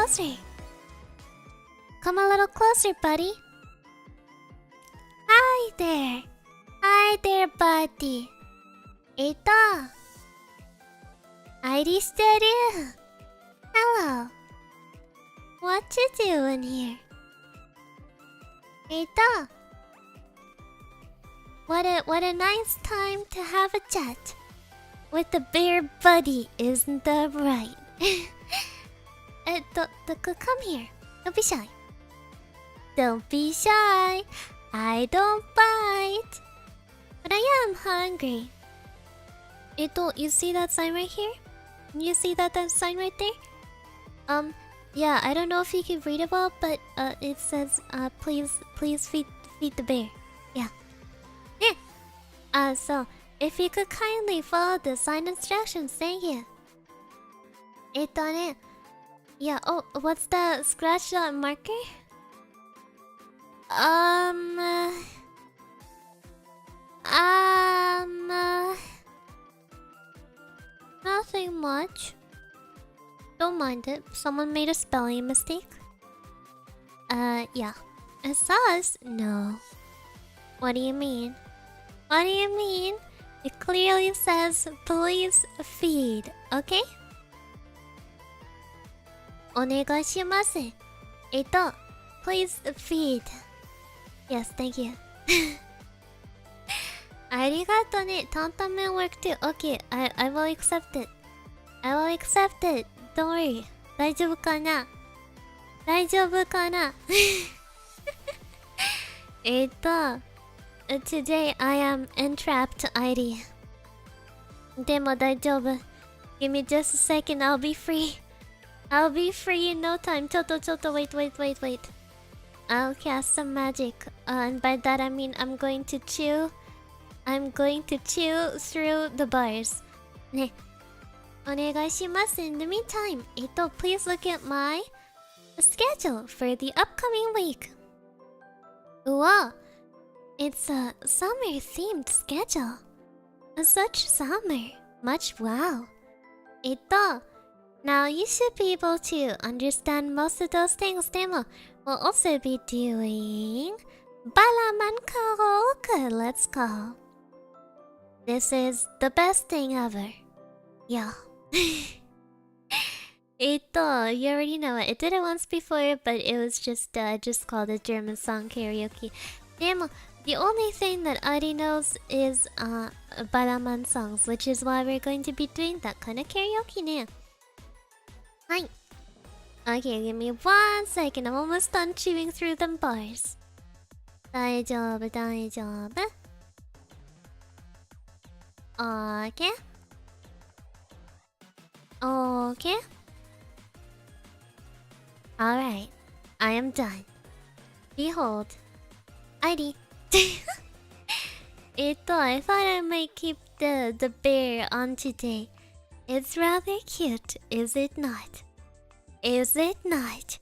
closer. Come a little closer, buddy. Hi there. Hi there, buddy. Ito. ID steady. Hello. What you doing here? Ito. What a nice time to have a chat with a bear buddy, isn't that right? Come here. Don't be shy. Don't be shy. I don't bite. But I am hungry. Ito, you see that sign right here? You see that sign right there? Yeah, I don't know if you can read it well, but it says please feed the bear. Yeah. So if you could kindly follow the sign instructions, thank you. Ito ne. Yeah, oh, what's the scratch dot marker? Nothing much. Don't mind it. Someone made a spelling mistake. Yeah. A sauce? No. What do you mean? What do you mean? It clearly says, please feed, okay? Onegaishimasu. Please feed. Yes, thank you. Arigato ne. Tantamen work too. Okay, I will accept it. I will accept it. Don't worry. Daijoubu kana? Daijoubu kana? Today I am entrapped, ID. Demo daijoubu. Give me just a second, I'll be free. I'll be free in no time. Choto, wait. I'll cast some magic. And by that I mean I'm going to chew. I'm going to chew through the bars. Ne. Onegaishimasu. In the meantime, please look at my schedule for the upcoming week. Wow. It's a summer-themed schedule. Such summer. Much wow. Now you should be able to understand most of those things. Demo will also be doing Balaman Karaoke. Let's go. This is the best thing ever. Yeah. You already know it. I did it once before, but it was just called a German song karaoke. Demo, the only thing that Ari knows is Balaman songs, which is why we're going to be doing that kind of karaoke now. Hi. Okay, give me 1 second. I'm almost done chewing through them bars. Daijoubu. Okay. Alright. I am done. Behold. ID. I thought I might keep the bear on today. It's rather cute, is it not? Is it not?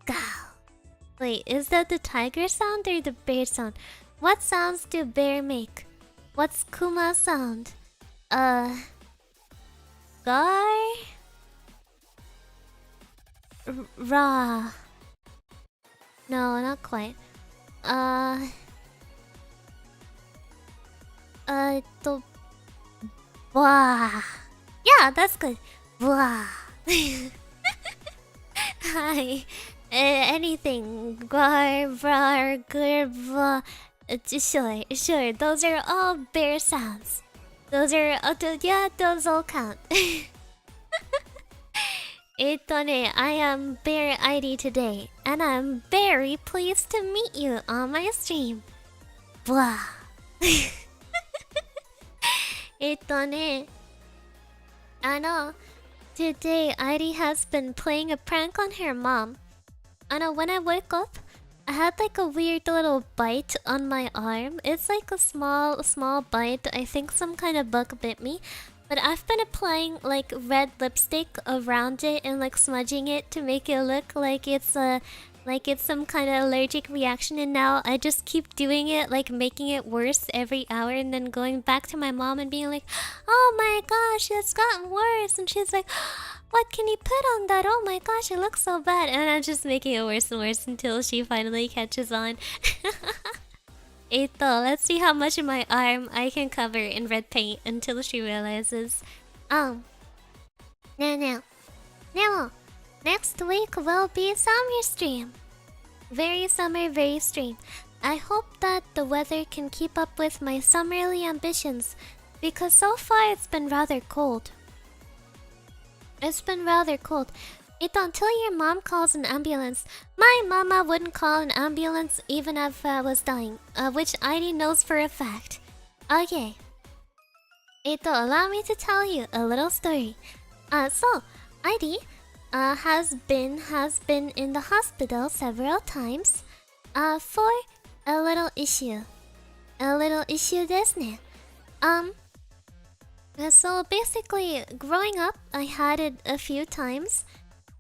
Go. Wait, is that the tiger sound or the bear sound? What sounds do bear make? What's Kuma sound? Gar? Ra. No, not quite. Wah. Yeah, that's good. Wah. Hi. Anything. Gar, brar, gur, blah. Sure. Those are all bear sounds. Those are, yeah, those all count. I am Bear ID today, and I'm very pleased to meet you on my stream. Blah. Today ID has been playing a prank on her mom. When I woke up, I had like a weird little bite on my arm. It's like a small bite. I think some kind of bug bit me. But I've been applying like red lipstick around it and like smudging it to make it look like it's like it's some kind of allergic reaction, and now I just keep doing it, like making it worse every hour, and then going back to my mom and being like, oh my gosh, it's gotten worse. And she's like, what can you put on that? Oh my gosh, it looks so bad. And I'm just making it worse and worse until she finally catches on. Let's see how much of my arm I can cover in red paint until she realizes. Now, next week will be summer stream. Very summer, very stream. I hope that the weather can keep up with my summerly ambitions, because so far it's been rather cold. Until your mom calls an ambulance. My mama wouldn't call an ambulance even if I was dying, which Heidi knows for a fact. Okay. Allow me to tell you a little story. So, Heidi has been in the hospital several times for a little issue. Desu ne. So basically, growing up, I had it a few times.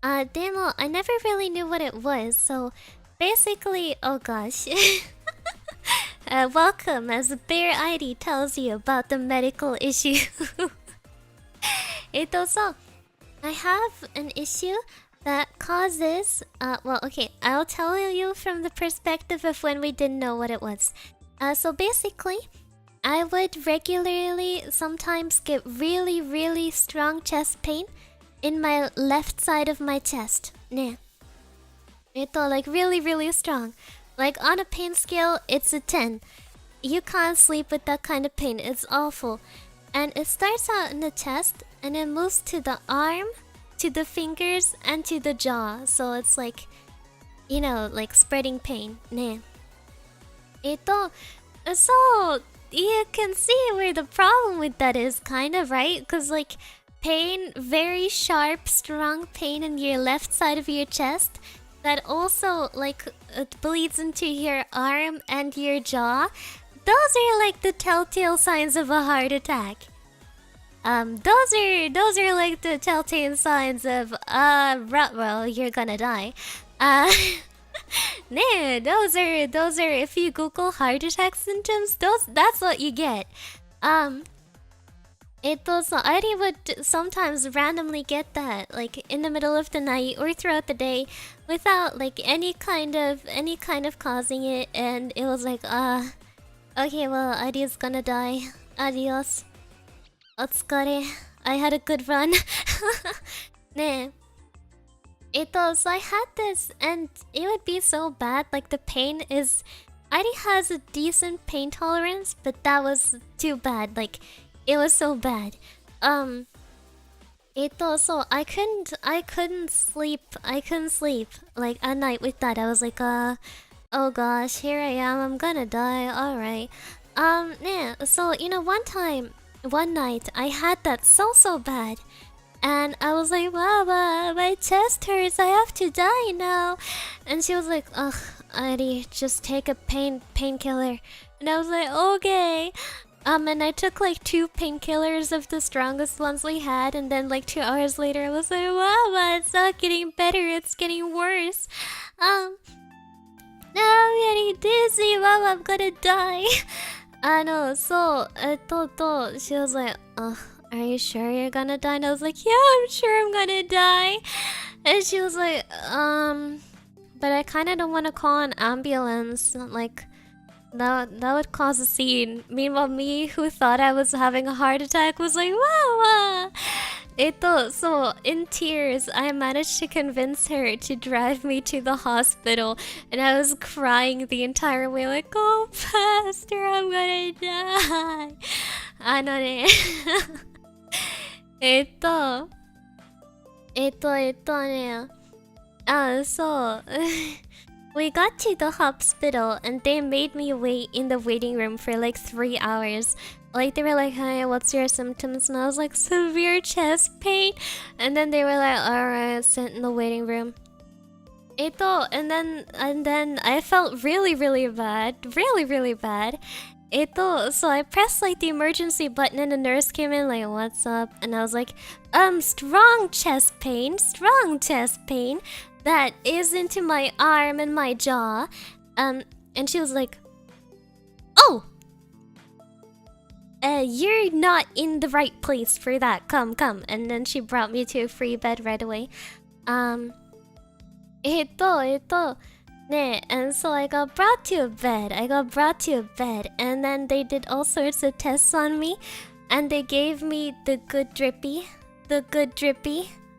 Demo, I never really knew what it was, so basically, oh gosh. Welcome as Bear ID tells you about the medical issue. So, I have an issue that causes, well, okay, I'll tell you from the perspective of when we didn't know what it was. So basically, I would regularly sometimes get really strong chest pain in my left side of my chest. Ne. Like really strong. Like on a pain scale, it's a 10. You can't sleep with that kind of pain. It's awful. And it starts out in the chest and it moves to the arm, to the fingers, and to the jaw. So it's like, you know, like spreading pain. Ne. So you can see where the problem with that is, kind of, right? Because like pain, very sharp, strong pain in your left side of your chest that also like it bleeds into your arm and your jaw. Those are like the telltale signs of a heart attack. Those are like the telltale signs of well, you're gonna die. Nah, those are if you Google heart attack symptoms, that's what you get. Ari would sometimes randomly get that, like in the middle of the night or throughout the day, without like any kind of causing it, and it was like, okay, well, Ari's gonna die. Adios. Otsukare. I had a good run. Nah. So I had this, and it would be so bad. Like the pain is, Ari has a decent pain tolerance, but that was too bad. Like it was so bad. So I couldn't sleep. Like at night with that. I was like, oh gosh, here I am. I'm gonna die. All right. Yeah. So you know, one night I had that so bad. And I was like, Mama, my chest hurts, I have to die now. And she was like, ugh, Ari, just take a painkiller. And I was like, okay. And I took like 2 painkillers of the strongest ones we had. And then like 2 hours later, I was like, Mama, it's not getting better, it's getting worse. Now I'm getting dizzy, Mama, I'm gonna die. So I thought, she was like, ugh. Are you sure you're gonna die? And I was like, yeah, I'm sure I'm gonna die. And she was like, but I kinda don't wanna call an ambulance. Like, that would cause a scene. Meanwhile, me, who thought I was having a heart attack, was like, wow. So in tears, I managed to convince her to drive me to the hospital. And I was crying the entire way, like, oh, Pastor, I'm gonna die. So we got to the hospital and they made me wait in the waiting room for like 3 hours. Like they were like, hey, what's your symptoms? And I was like, severe chest pain. And then they were like, alright, sit in the waiting room. And then I felt really bad. Really bad. So I pressed like the emergency button and the nurse came in like, what's up? And I was like, strong chest pain. that is into my arm and my jaw. And she was like, "Oh! You're not in the right place for that. Come, come." And then she brought me to a free bed right away. And so I got brought to a bed. And then they did all sorts of tests on me. And they gave me the good drippy.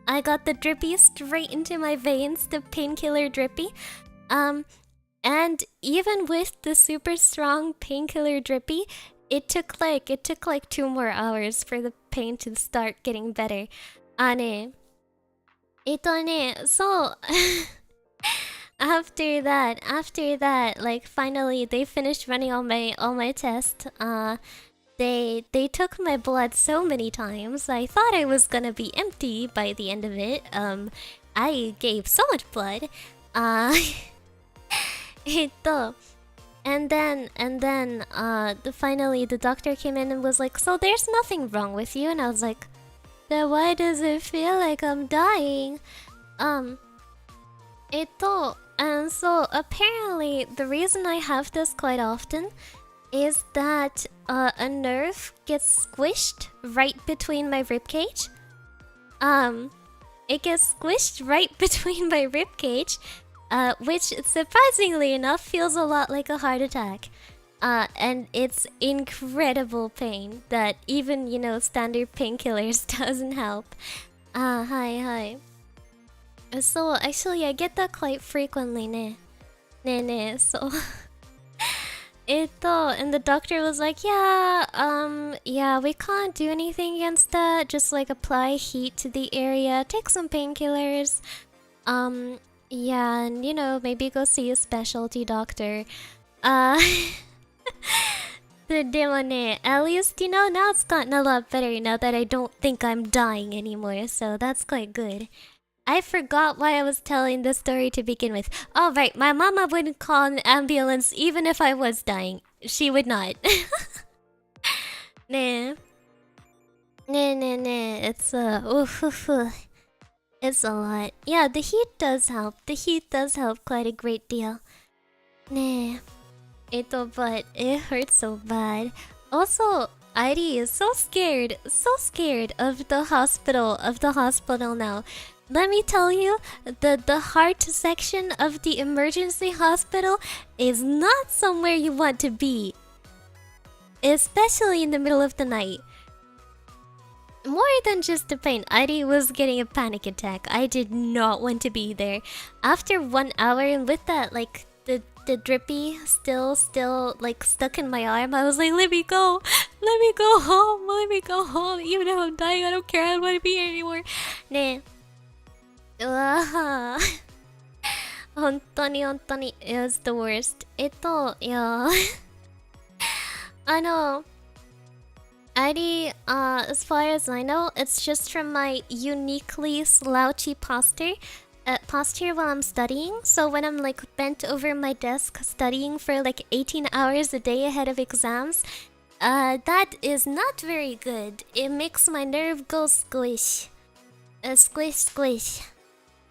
I got the drippy straight into my veins, the painkiller drippy. And even with the super strong painkiller drippy, it took like 2 more hours for the pain to start getting better. So after that, like finally they finished running all my tests. They took my blood so many times. I thought I was gonna be empty by the end of it. I gave so much blood. And then finally the doctor came in and was like, "So there's nothing wrong with you." And I was like, "Then why does it feel like I'm dying?" And so apparently the reason I have this quite often is that a nerve gets squished right between my ribcage. It gets squished right between my ribcage, which surprisingly enough feels a lot like a heart attack. And it's incredible pain that even, standard painkillers doesn't help. Hi. So actually I get that quite frequently, so and the doctor was like, yeah, we can't do anything against that. Just like apply heat to the area, take some painkillers. Yeah, and maybe go see a specialty doctor. At least, now it's gotten a lot better now that I don't think I'm dying anymore, so that's quite good. I forgot why I was telling this story to begin with. Oh, right, my mama wouldn't call an ambulance even if I was dying. She would not. Nah. It's, it's a lot. Yeah, the heat does help. The heat does help quite a great deal. But it hurts so bad. Also, Airi is so scared of the hospital now. Let me tell you, the heart section of the emergency hospital is not somewhere you want to be. Especially in the middle of the night. More than just the pain, Airi was getting a panic attack. I did not want to be there. After 1 hour and with that, like, the drippy still like stuck in my arm, I was like, let me go home, even if I'm dying, I don't care, I don't want to be here anymore. Hontoni, it was the worst. Yeah. I know. Airi, as far as I know, it's just from my uniquely slouchy posture while I'm studying. So when I'm like bent over my desk studying for like 18 hours a day ahead of exams, that is not very good. It makes my nerve go squish. Squish.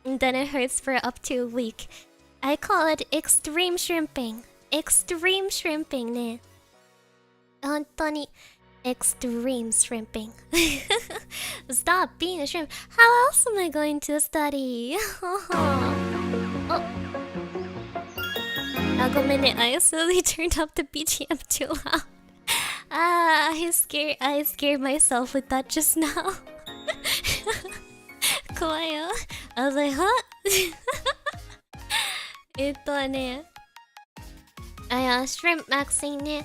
And then it hurts for up to a week. I call it extreme shrimping. Ne. Hontoni. Extreme shrimping. Stop being a shrimp. How else am I going to study? I slowly turned up the BGM too loud. I scared myself with that just now. Kawaii. I was like, huh? Shrimp maxing ne.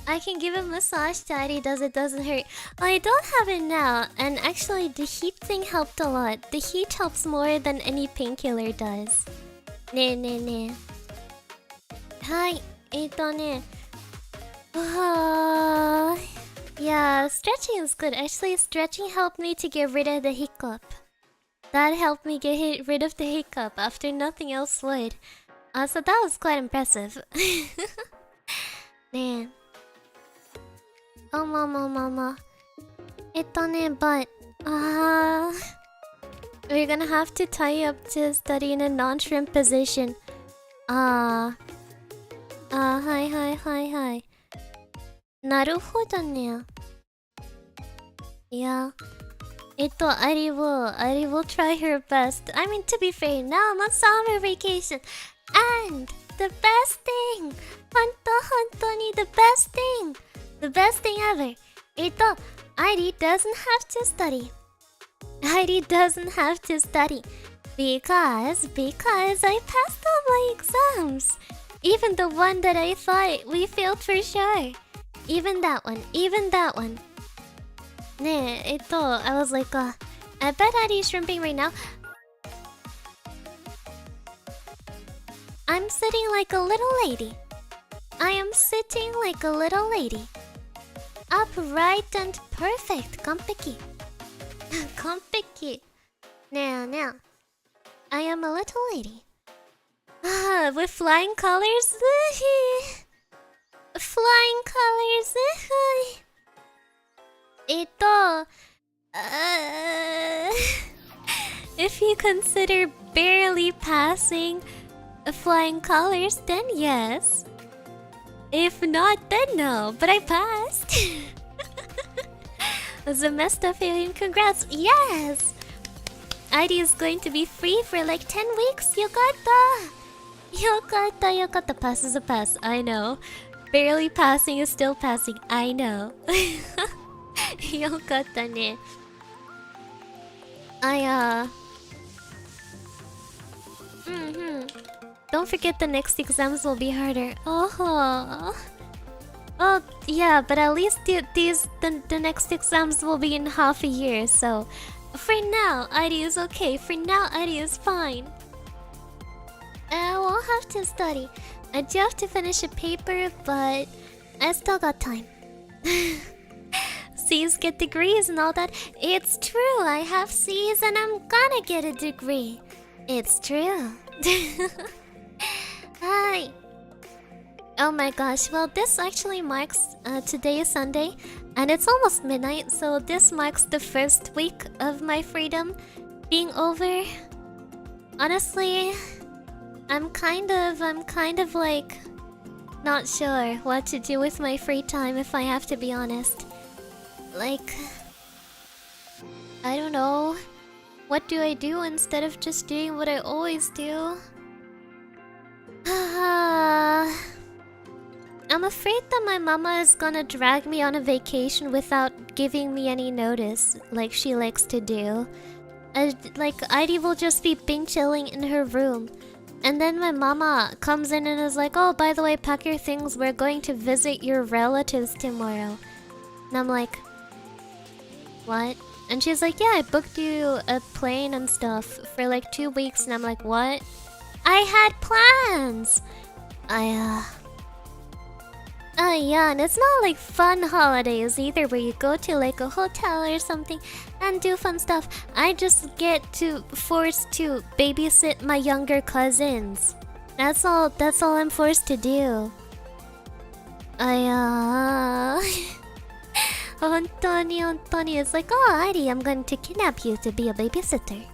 I can give a massage to Airi, it doesn't hurt. Well, I don't have it now, and actually the heat thing helped a lot. The heat helps more than any painkiller does. Ne. Hi, yeah, stretching is good. Actually, stretching helped me to get rid of the hiccup. That helped me get rid of the hiccup after nothing else would. So that was quite impressive. Ne. Oh, mama. But, We're gonna have to tie you up to study in a non-shrimp position. Hi. なるほどね。Yeah. Ari will try her best. I mean, to be fair, now I'm on summer vacation. And the best thing! Honto, the best thing! The best thing ever. Ari doesn't have to study. Heidi doesn't have to study because I passed all my exams. Even the one that I thought we failed for sure. Even that one. I was like, I bet Heidi's shrimping right now. I'm sitting like a little lady. I am sitting like a little lady. Upright and perfect, Kompeki. Kompeki. Now. I am a little lady. With flying colors? Flying colors? If you consider barely passing flying colors, then yes. If not, then no. But I passed. Zemesta Fabian, congrats. Yes! ID is going to be free for like 10 weeks. Yokata! Pass is a pass. I know. Barely passing is still passing. I know. Yokata ne. Don't forget the next exams will be harder. Oh, yeah, but at least the next exams will be in half a year, so for now, ID is okay. For now, ID is fine. I won't have to study. I do have to finish a paper, but I still got time. C's get degrees and all that. It's true, I have C's and I'm gonna get a degree. It's true. Hi. Oh my gosh, well this actually marks, today is Sunday, and it's almost midnight, so this marks the first week of my freedom being over. Honestly, I'm kind of like not sure what to do with my free time, if I have to be honest. Like, I don't know. What do I do instead of just doing what I always do? I'm afraid that my mama is gonna drag me on a vacation without giving me any notice, like she likes to do. Like, Heidi will just be bing chilling in her room. And then my mama comes in and is like, oh, by the way, pack your things, we're going to visit your relatives tomorrow. And I'm like, what? And she's like, yeah, I booked you a plane and stuff for like 2 weeks. And I'm like, what? I had plans! Yeah, and it's not like fun holidays either where you go to like a hotel or something and do fun stuff. I just get forced to babysit my younger cousins. That's all I'm forced to do. Hontoni, it's like, oh, Heidi, I'm going to kidnap you to be a babysitter.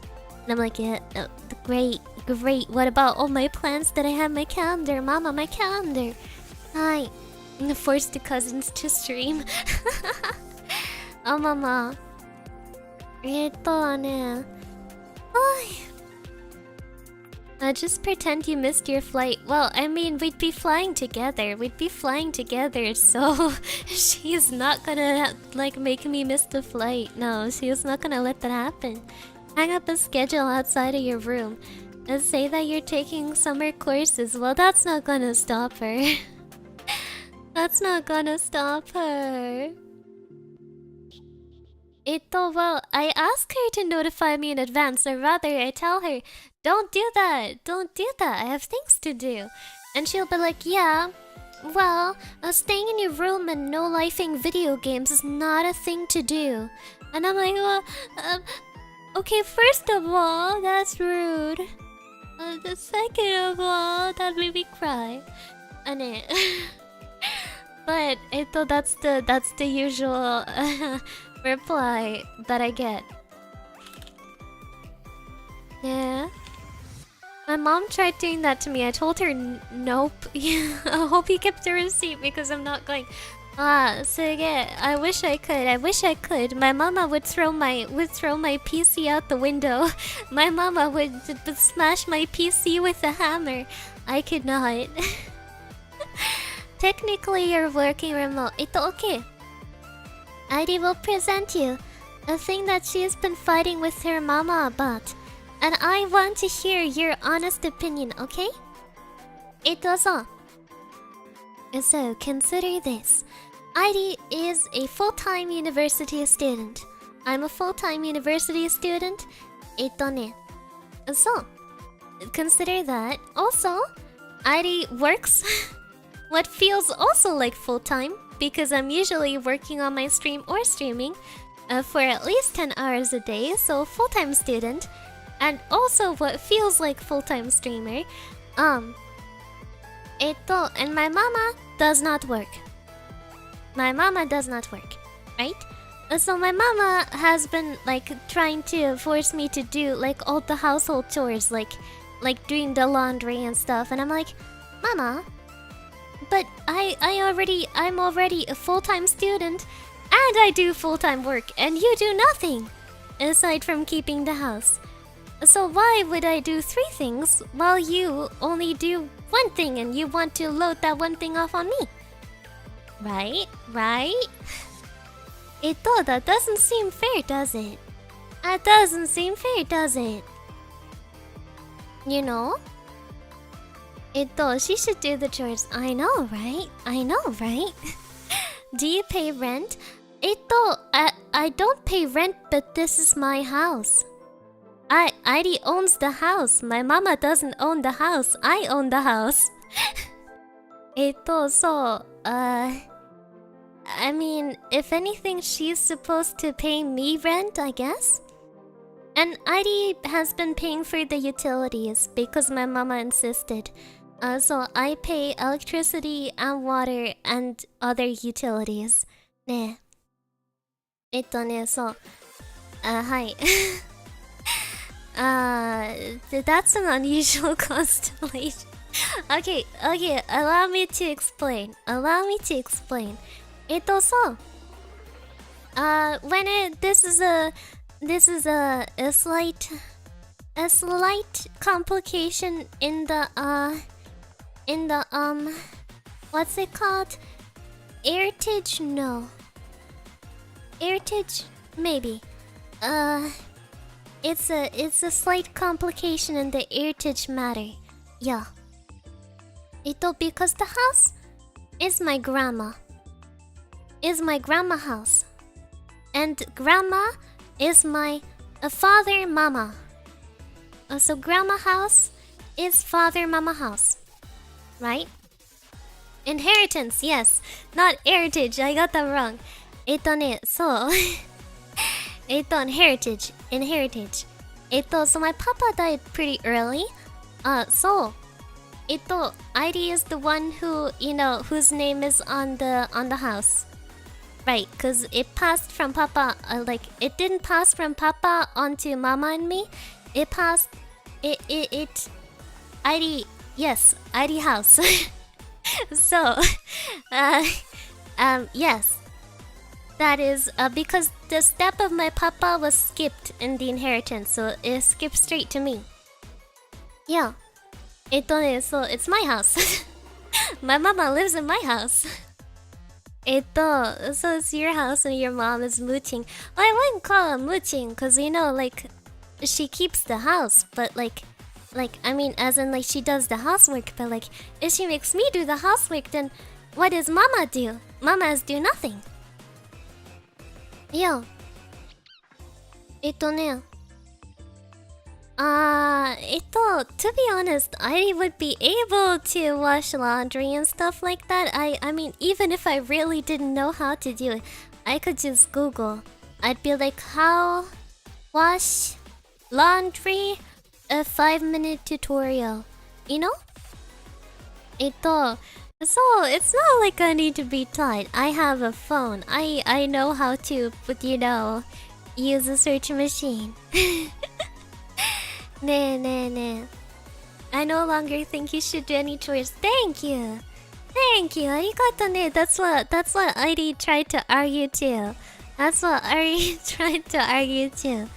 And I'm like, yeah, great. What about all my plans that I have my calendar? Mama, my calendar. Hi. I'm forced the cousins to stream. Oh, mama. Just pretend you missed your flight. Well, I mean, we'd be flying together, so she's not gonna, like, make me miss the flight. No, she's not gonna let that happen. Hang up a schedule outside of your room and say that you're taking summer courses. Well, that's not gonna stop her. That's not gonna stop her. Well, I ask her to notify me in advance, or rather, I tell her, don't do that, I have things to do. And she'll be like, yeah, well, staying in your room and no-lifing video games is not a thing to do. And I'm like, well, okay, first of all, that's rude. The second of all, that made me cry. And but that's the usual reply that I get. Yeah. My mom tried doing that to me. I told her nope. I hope you kept the receipt because I'm not going. So yeah, I wish I could. I wish I could. My mama would throw my PC out the window. My mama would smash my PC with a hammer. I could not. Technically, you're working remote. It's okay. Heidi will present you a thing that she has been fighting with her mama about. And I want to hear your honest opinion, okay? So, consider this. Heidi is a full-time university student. I'm a full-time university student. So, consider that. Also, Heidi works what feels also like full-time because I'm usually working on my stream or streaming for at least 10 hours a day, so full-time student. And also what feels like full-time streamer. And my mama does not work. My mama does not work, right? So my mama has been like trying to force me to do like all the household chores, like doing the laundry and stuff. And I'm like, Mama, but I'm already a full-time student and I do full-time work and you do nothing aside from keeping the house. So why would I do 3 things while you only do 1 thing and you want to load that 1 thing off on me? Right? That doesn't seem fair, does it? That doesn't seem fair, does it? You know? She should do the chores. I know, right? Do you pay rent? I don't pay rent, but this is my house. Heidi owns the house. My mama doesn't own the house. I own the house. I mean, if anything, she's supposed to pay me rent, I guess. And Heidi has been paying for the utilities because my mama insisted. So I pay electricity and water and other utilities. Ne. Hi. That's an unusual constellation. Okay, allow me to explain. This is a slight complication in the what's it called? Heritage? No. Heritage? Maybe. It's a slight complication in the heritage matter. Yeah. Because the house is my grandma. Is my grandma house. And grandma is my father mama. So grandma house is father mama house. Right? Inheritance, yes. Not heritage, I got that wrong. So inheritage. So my papa died pretty early. So Heidi is the one who, whose name is on the house. Right, cause it passed from papa, it didn't pass from papa onto mama and me. It passed Heidi, yes, Heidi house. So yes. That is because the step of my papa was skipped in the inheritance, so it skipped straight to me. Yeah. So it's my house. My mama lives in my house. So it's your house and your mom is mooching. Well, I wouldn't call it mooching, cause she keeps the house, but I mean, as in she does the housework, but if she makes me do the housework, then what does mama do? Mamas do nothing. Yeah. To be honest, I would be able to wash laundry and stuff like that. I mean, even if I really didn't know how to do it, I could just Google. I'd be like, how wash laundry, a 5-minute tutorial. So it's not like I need to be taught. I have a phone. I know how to, use a search machine. ね。I no longer think you should do any chores. Thank you. Thank you. Arigato ne. That's what Airi tried to argue too. That's what Airi tried to argue too.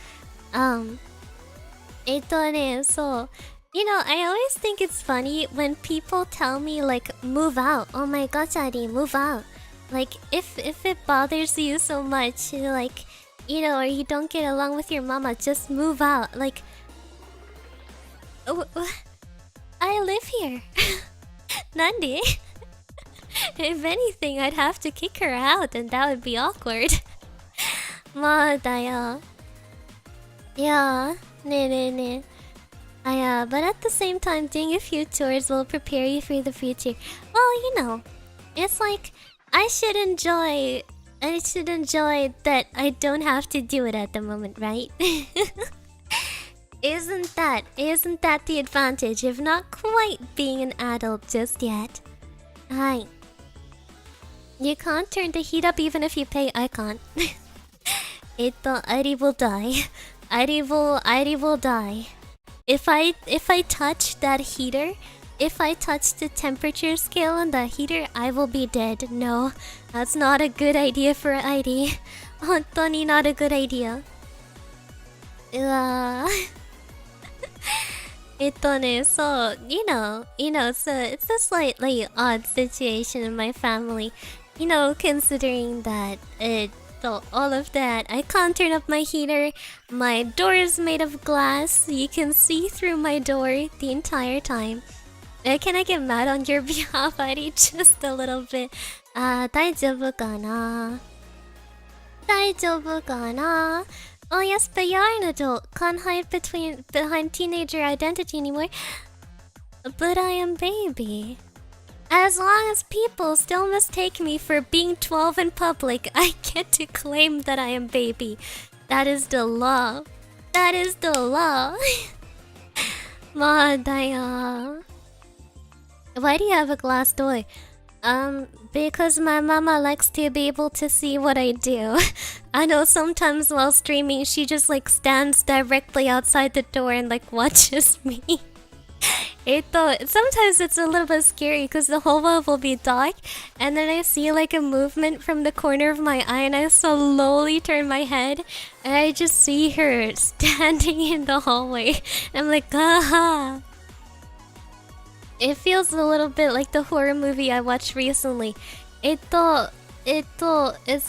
So, you know, I always think it's funny when people tell me like, move out. Oh my gosh, Ari, move out. Like, if it bothers you so much, like, you know, or you don't get along with your mama, just move out. Like, I live here. Nandi. If anything, I'd have to kick her out, and that would be awkward. Madayo. Yeah. Ne. But at the same time, doing a few chores will prepare you for the future. Well, you know, it's like I should enjoy that I don't have to do it at the moment, right? Isn't that the advantage of not quite being an adult just yet? Hi. You can't turn the heat up even if you pay. I can't. Airi will die. Airi will die. If I touch that heater, if I touch the temperature scale on the heater, I will be dead. No, that's not a good idea for Airi. Hontoni not a good idea. So, you know, so it's a slightly odd situation in my family. You know, considering that all of that. I can't turn up my heater. My door is made of glass. You can see through my door the entire time. Can I get mad on your behalf, Airi? Just a little bit. 大丈夫かな? 大丈夫かな? Oh yes, but you're an adult. Can't hide behind teenager identity anymore. But I am baby. As long as people still mistake me for being 12 in public, I get to claim that I am baby. That is the law. That is the law. Madaya. Why do you have a glass door? Because my mama likes to be able to see what I do. I know sometimes while streaming, she just like stands directly outside the door and like watches me. Sometimes it's a little bit scary because the whole world will be dark, and then I see like a movement from the corner of my eye, and I slowly turn my head, and I just see her standing in the hallway. I'm like, ah. It feels a little bit like the horror movie I watched recently. It's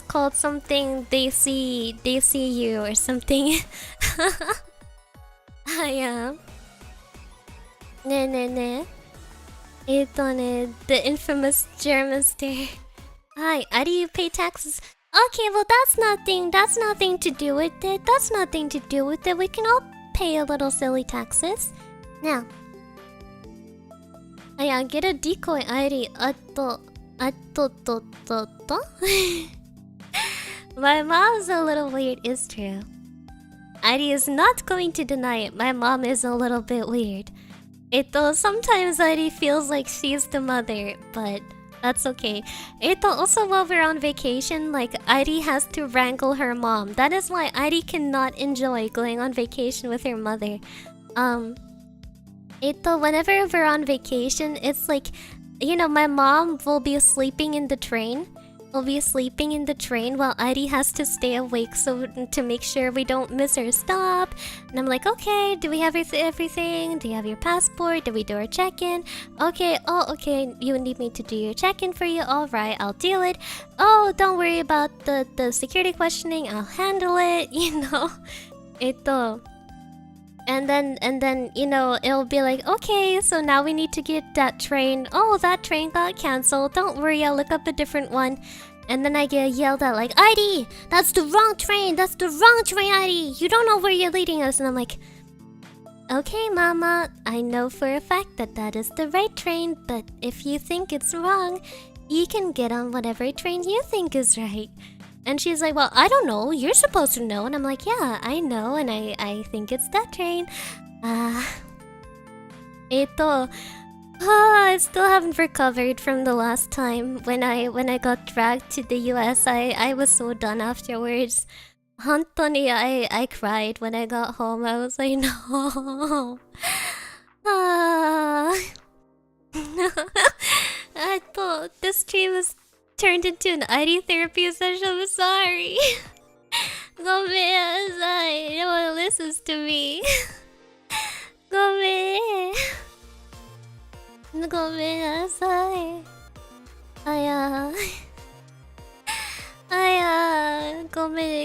called something They See You or something. I am. Ne. The infamous German stare. Hi, how do you pay taxes? Okay, well that's nothing to do with it. That's nothing to do with it. We can all pay a little silly taxes. Now. Get a decoy, Airi. My mom's a little weird, is true. Airi is not going to deny it. My mom is a little bit weird. Sometimes Airi feels like she's the mother, but that's okay. Also while we're on vacation, like Airi has to wrangle her mom. That is why Airi cannot enjoy going on vacation with her mother. Whenever we're on vacation, it's like, you know, my mom will be sleeping in the train. While Airi has to stay awake to make sure we don't miss her stop. And I'm like, okay, do we have everything? Do you have your passport? Did we do our check-in? Okay, okay, you need me to do your check-in for you. Alright, I'll do it. Oh, don't worry about the security questioning. I'll handle it, you know. And then, you know, it'll be like, okay, so now we need to get that train. Oh, that train got cancelled. Don't worry, I'll look up a different one. And then I get yelled at like, Airi, that's the wrong train. That's the wrong train, Airi. You don't know where you're leading us. And I'm like, okay, mama, I know for a fact that is the right train. But if you think it's wrong, you can get on whatever train you think is right. And she's like, well, I don't know. You're supposed to know. And I'm like, yeah, I know. And I think it's that train. I still haven't recovered from the last time when I got dragged to the US. I was so done afterwards. Honestly, I cried when I got home. I was like, no. Ah. I thought this stream was turned into an ID therapy session. I'm sorry. Go man, no one listens to me. Go man. Go man,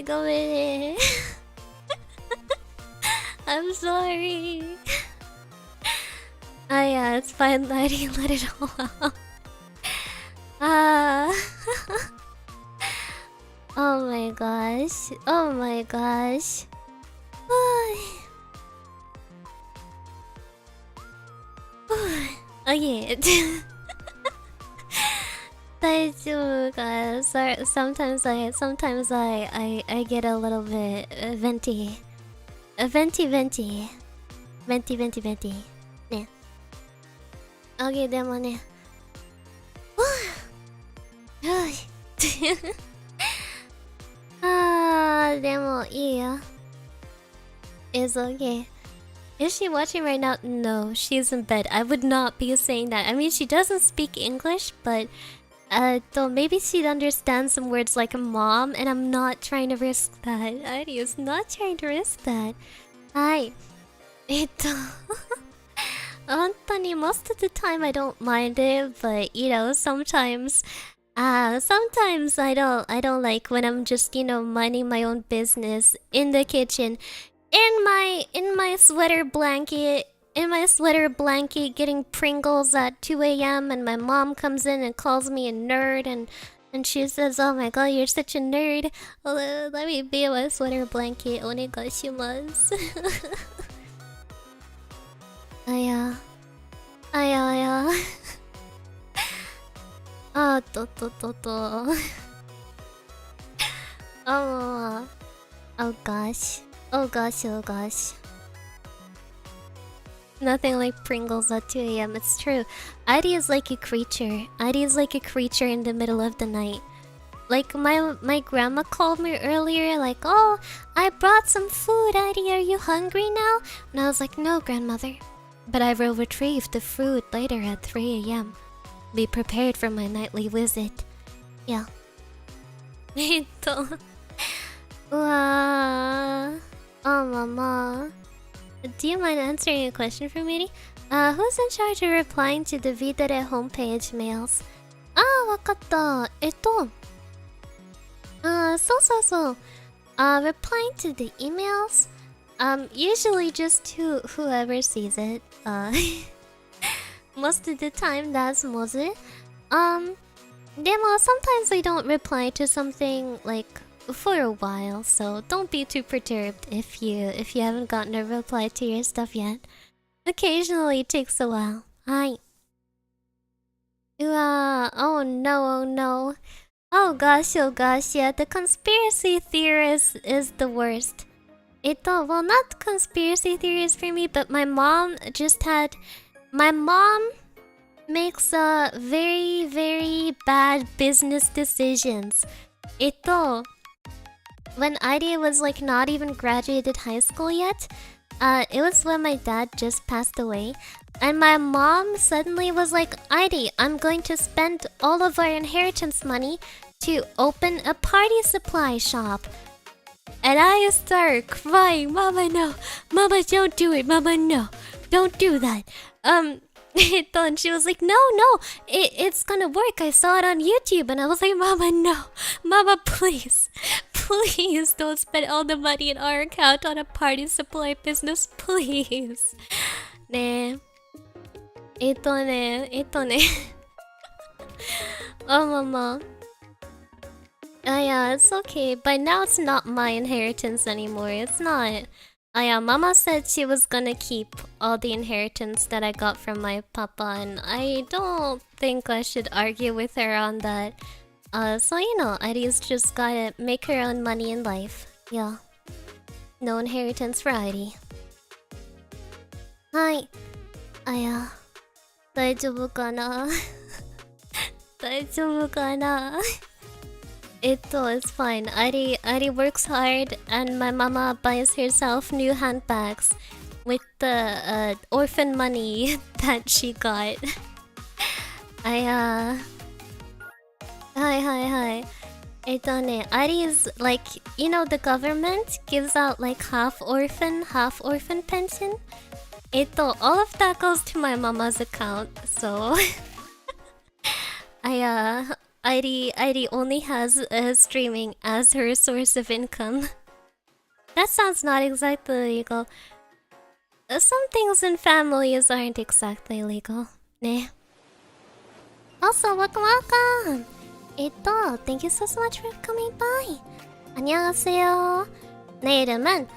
go man. I'm sorry. It's fine, Lady. Let it all out. Oh my gosh. Oh my gosh. Okay. 大丈夫か? Sorry, sometimes I get a little bit venti. Venti. Ne. Okay, でもね. Demo, yeah. It's okay. Is she watching right now? No, she's in bed. I would not be saying that. I mean, she doesn't speak English, but though maybe she'd understand some words like mom, and I'm not trying to risk that. Ari is not trying to risk that. Hi. Honestly, most of the time I don't mind it, but you know, sometimes I don't like when I'm just, you know, minding my own business in the kitchen, in my sweater blanket, getting Pringles at 2 a.m. and my mom comes in and calls me a nerd and she says, "Oh my god, you're such a nerd. Let me be in my sweater blanket. Onegashimasu." Aya. To. Oh gosh. Oh gosh. Nothing like Pringles at 2 a.m. It's true. Adi is like a creature. Adi is like a creature in the middle of the night. Like my grandma called me earlier, like, "Oh, I brought some food, Adi. Are you hungry now?" And I was like, "No, grandmother. But I will retrieve the food later at 3 a.m. Be prepared for my nightly visit." Yeah. Oh, mama. Do you mind answering a question for me? Who's in charge of replying to the V-Dere homepage mails? Wakatta. So. Replying to the emails? Usually just whoever sees it. Most of the time that's Mozu. Sometimes I don't reply to something like for a while, so don't be too perturbed if you haven't gotten a reply to your stuff yet. Occasionally it takes a while. Hi. Oh no. Oh gosh, yeah, the conspiracy theorist is the worst. Well, not conspiracy theories for me, but my mom makes very, very bad business decisions. When Ida was like not even graduated high school yet, it was when my dad just passed away, and my mom suddenly was like, "Ida, I'm going to spend all of our inheritance money to open a party supply shop." And I started crying. "Mama, no. Mama, don't do it. Mama, no. Don't do that." And she was like, no, it's gonna work. I saw it on YouTube. And I was like, "Mama, no. Mama, please. Please don't spend all the money in our account on a party supply business, please." Ne. Oh, mama. Yeah, it's okay. By now it's not my inheritance anymore. It's not. Yeah, mama said she was gonna keep all the inheritance that I got from my papa, and I don't think I should argue with her on that. So you know, Idi's just gotta make her own money in life. Yeah. No inheritance for Idi. Hi. Aya. 大丈夫かな? 大丈夫かな? It's fine. Ari works hard, and my mama buys herself new handbags with the orphan money that she got. Hi. Ari is like, you know, the government gives out like half orphan pension. All of that goes to my mama's account, so Iri only has streaming as her source of income. That sounds not exactly legal. Some things in families aren't exactly legal. Nah. Also, welcome! thank you so much for coming by. 안녕하세요. 내 이름은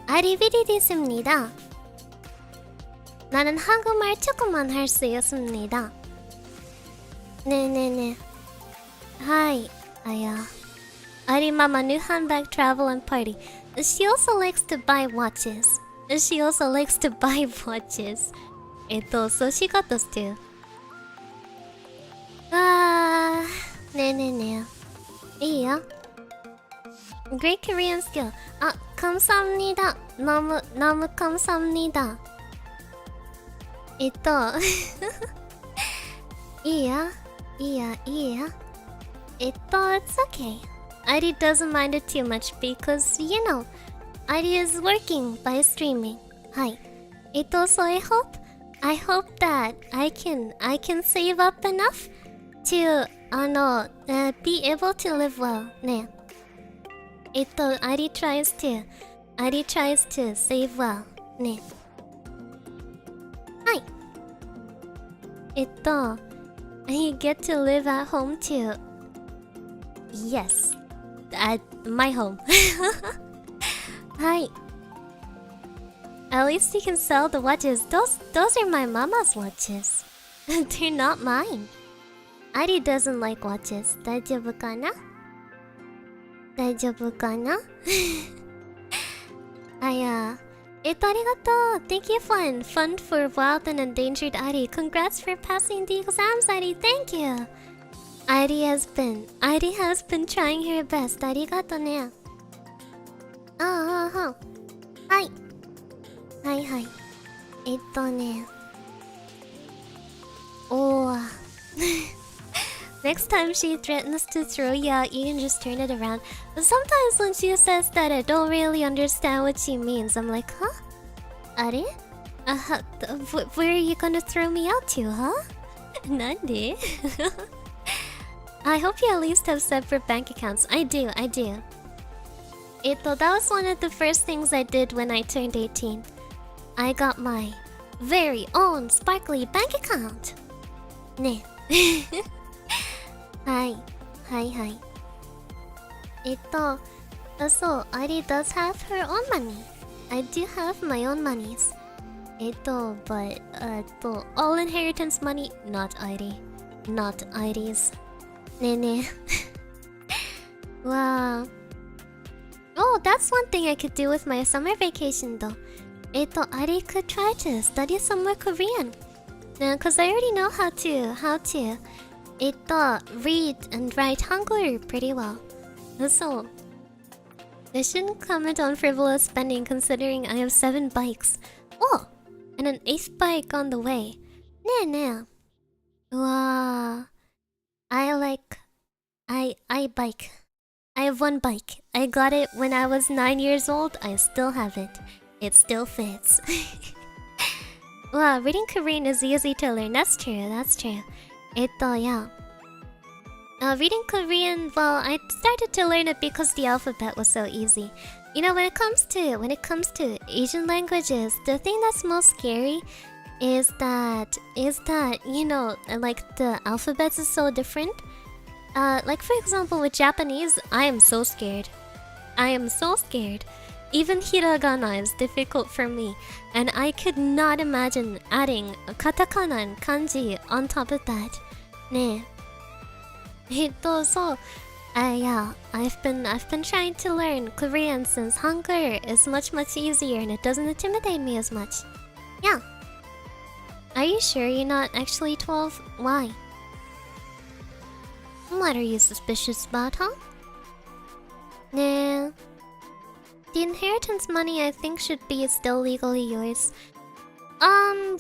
아리비리디스입니다. 나는 한국말 조금만 할 수 있습니다. 네네네. Hi, Ari Mama new handbag travel and party. She also likes to buy watches. So she got those too. 네네네. 이요. Great Korean skill. 감사합니다. 너무 감사합니다. 이야. It's okay. Ari doesn't mind it too much because, you know, Ari is working by streaming. Hi. So I hope that I can save up enough to be able to live well. 네. Ari tries to save well. 네. Hi. I get to live at home too. Yes. At my home. Hi. At least you can sell the watches. Those are my mama's watches. They're not mine. Ari doesn't like watches. 大丈夫かな? Arigato. Thank you, Fund for wild and endangered Ari. Congrats for passing the exams, Ari. Thank you. Ari has been trying her best. Arigato ne. Hi. Ne. Oh. Next time she threatens to throw you out, you can just turn it around. Sometimes when she says that, I don't really understand what she means. I'm like, huh? Are? Where are you gonna throw me out to, huh? Nande? I hope you at least have separate bank accounts. I do. That was one of the first things I did when I turned 18. I got my very own sparkly bank account. Ne. Hi. So Ari does have her own money. I do have my own monies. But all inheritance money, not Ari's. Ne. Wow. Oh, that's one thing I could do with my summer vacation though. Ari could try to study some more Korean. Cause I already know how to read and write Hangul pretty well. So I shouldn't comment on frivolous spending considering I have 7 bikes. Oh, and an 8th bike on the way. Ne. Wow. I bike. I have 1 bike. I got it when I was 9 years old. I still have it. It still fits. Wow, reading Korean is easy to learn. That's true. Yeah. Reading Korean, well, I started to learn it because the alphabet was so easy. You know, when it comes to Asian languages, the thing that's most scary is that you know, like the alphabets is so different. Like for example, with Japanese, I am so scared. Even hiragana is difficult for me, and I could not imagine adding katakana and kanji on top of that. Ne. So, yeah, I've been trying to learn Korean since Hangul is much easier and it doesn't intimidate me as much. Yeah. Are you sure you're not actually 12? Why? What are you suspicious about, huh? the inheritance money I think should be still legally yours.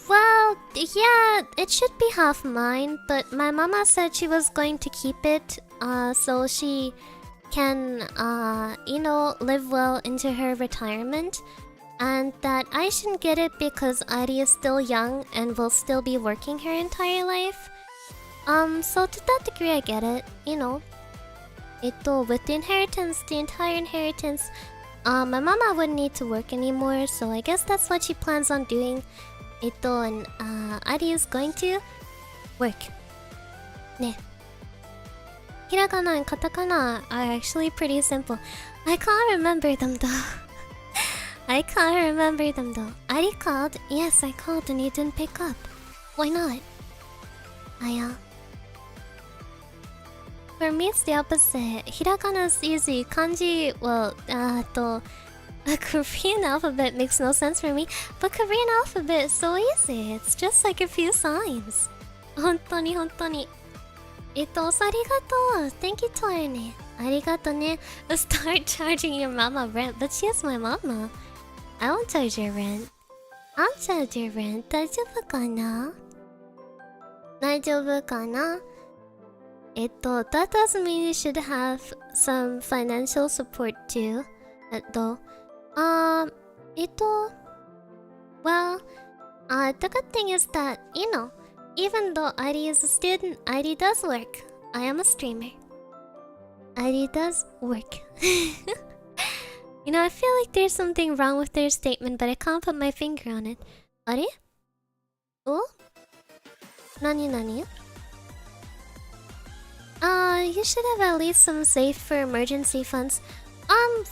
Well, yeah, it should be half mine, but my mama said she was going to keep it, so she can, you know, live well into her retirement. And that I shouldn't get it because Ari is still young and will still be working her entire life. So to that degree I get it, you know. With the inheritance, the entire inheritance, my mama wouldn't need to work anymore, so I guess that's what she plans on doing. And Ari is going to work. Ne. Hiragana and katakana are actually pretty simple. I can't remember them though. I can't remember them though. Ari called? Yes, I called and you didn't pick up. Why not? For me, it's the opposite. Hiragana is easy. Kanji, well, a Korean alphabet makes no sense for me. But Korean alphabet is so easy. It's just like a few signs. Hontoni, hontoni. Arigato. Thank you, Toyone. Arigato ne. Start charging your mama rent, but she is my mama. I won't charge your rent. I'll charge your rent. 大丈夫かな? 大丈夫かな? That doesn't mean you should have some financial support too. Though. Well, the good thing is that, you know, even though Ari is a student, Ari does work. I am a streamer. Ari does work. You know, I feel like there's something wrong with their statement, but I can't put my finger on it. Are? Oh? Nani? You should have at least some saved for emergency funds.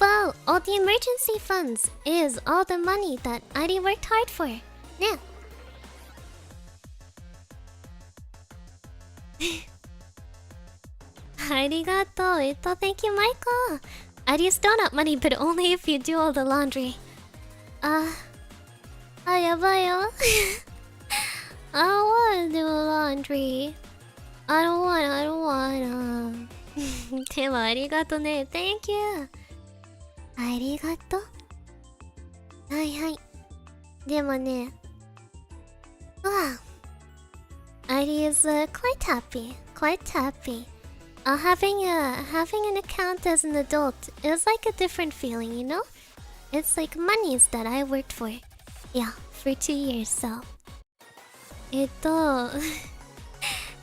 Well, all the emergency funds is all the money that Ari worked hard for. Yeah. Arigato. Thank you, Michael. Ari's donut money, but only if you do all the laundry. Yabayo. I don't wanna do laundry. I don't wanna. Demo, arigato ne. Thank you. Arigato. Hai. Demo ne. Wow. Ari is quite happy. Having an account as an adult is like a different feeling, you know? It's like monies that I worked for. Yeah, for 2 years, so.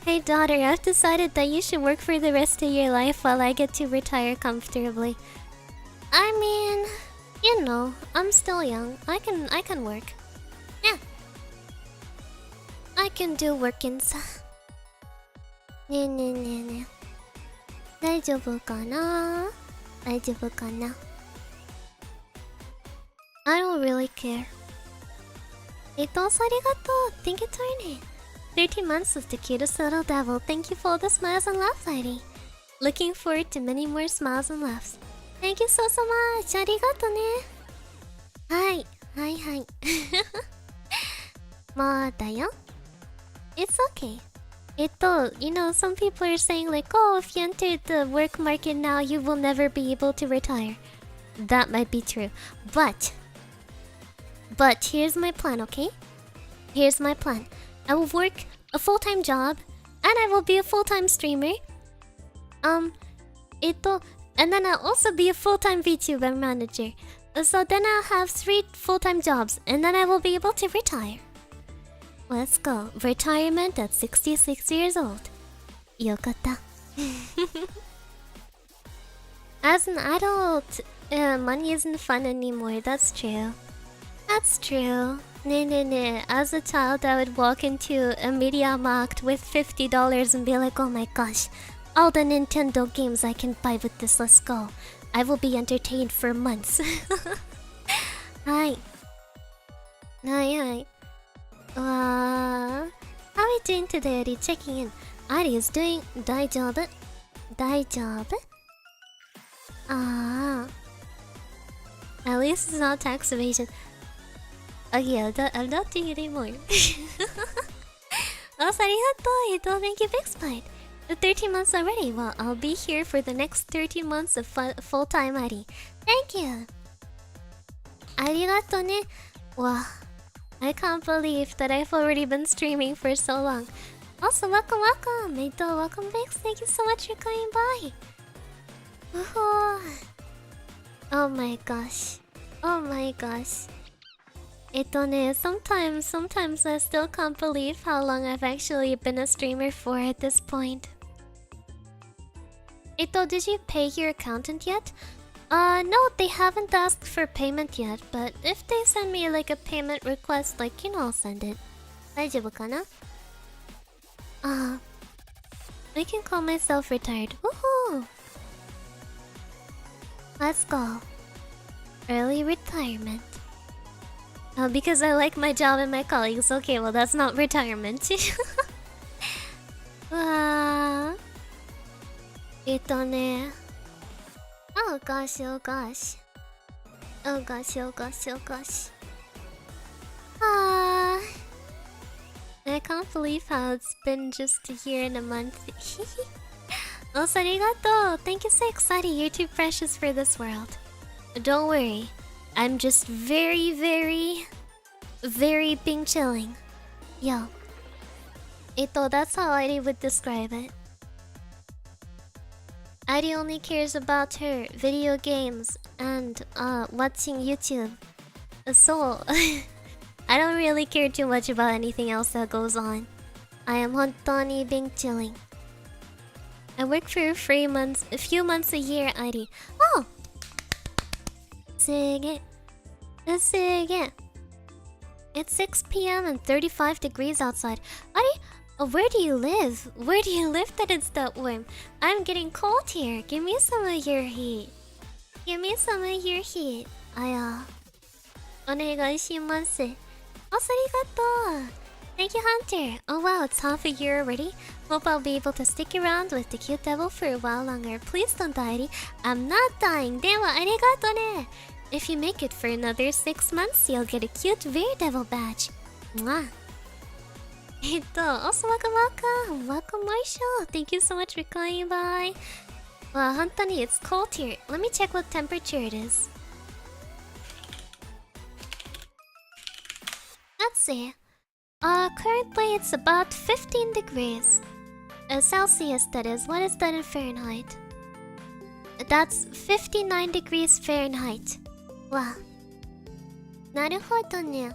Hey daughter, I've decided that you should work for the rest of your life while I get to retire comfortably. I mean, you know, I'm still young. I can work. Yeah. I can do workings. Ne. 大丈夫かな? I don't really care. Arigato. Thank you, Tony. 13 months is the cutest little devil. Thank you for all the smiles and laughs, Heidi. Looking forward to many more smiles and laughs. Thank you so much. Arigato ne. Hi. Madayo? It's okay. You know, some people are saying like, oh, if you enter the work market now, you will never be able to retire. That might be true. But here's my plan, okay? Here's my plan. I will work a full-time job, and I will be a full-time streamer. And then I'll also be a full-time VTuber manager. So then I'll have 3 full-time jobs, and then I will be able to retire. Let's go. Retirement at 66 years old. Yokata. As an adult, money isn't fun anymore. That's true. That's true. Ne. As a child, I would walk into a Media Markt with $50 and be like, oh my gosh, all the Nintendo games I can buy with this, let's go. I will be entertained for months. Hi. How are you doing today, Ari? Checking in. Ari is doing daijoubu. At least it's not tax evasion. Okay, I'm not doing it anymore. Oh, arigato. Thank you, Big Spite. 13 months already. Well, I'll be here for the next 13 months of full-time Ari. Thank you. arigato ne. Wow. I can't believe that I've already been streaming for so long. Also, welcome, welcome! Meito, welcome back. Thank you so much for coming by. Woohoo! Oh my gosh. Oh my gosh. Sometimes I still can't believe how long I've actually been a streamer for at this point. Ito, did you pay your accountant yet? No, they haven't asked for payment yet, but if they send me like a payment request, like, I'll send it. Daijoubu kana? I can call myself retired. Woohoo! Let's go. Early retirement. Because I like my job and my colleagues. Okay, well that's not retirement. Oh gosh, oh gosh. Oh gosh, oh gosh, oh gosh. I can't believe how it's been just a year and a month. Oh, arigato! Thank you, so excited. You're too precious for this world. Don't worry. I'm just very ping chilling. Yo. Ito, that's how Airi would describe it. Airi only cares about her video games and watching YouTube. So I don't really care too much about anything else that goes on. I am hontoni ping chilling. I work for a few months a year, Airi. Oh! Sige. It's 6 p.m. and 35 degrees outside. Airi, where do you live? Where do you live that it's that warm? I'm getting cold here. Give me some of your heat. Give me some of your heat. Onegaishimasu. Arigato. Thank you, Hunter. Oh wow, it's half a year already. Hope I'll be able to stick around with the cute devil for a while longer. Please don't die, Airi. I'm not dying. Dewa, arigato ne. If you make it for another 6 months, you'll get a cute Viridevil badge. Mwah. Also welcome. Welcome, Marshall. Thank you so much for coming by. Wow, Hontoni, it's cold here. Let me check what temperature it is. Let's see. Currently it's about 15 degrees. Celsius, that is. What is that in Fahrenheit? That's 59 degrees Fahrenheit. Wow. Naruhodo ne.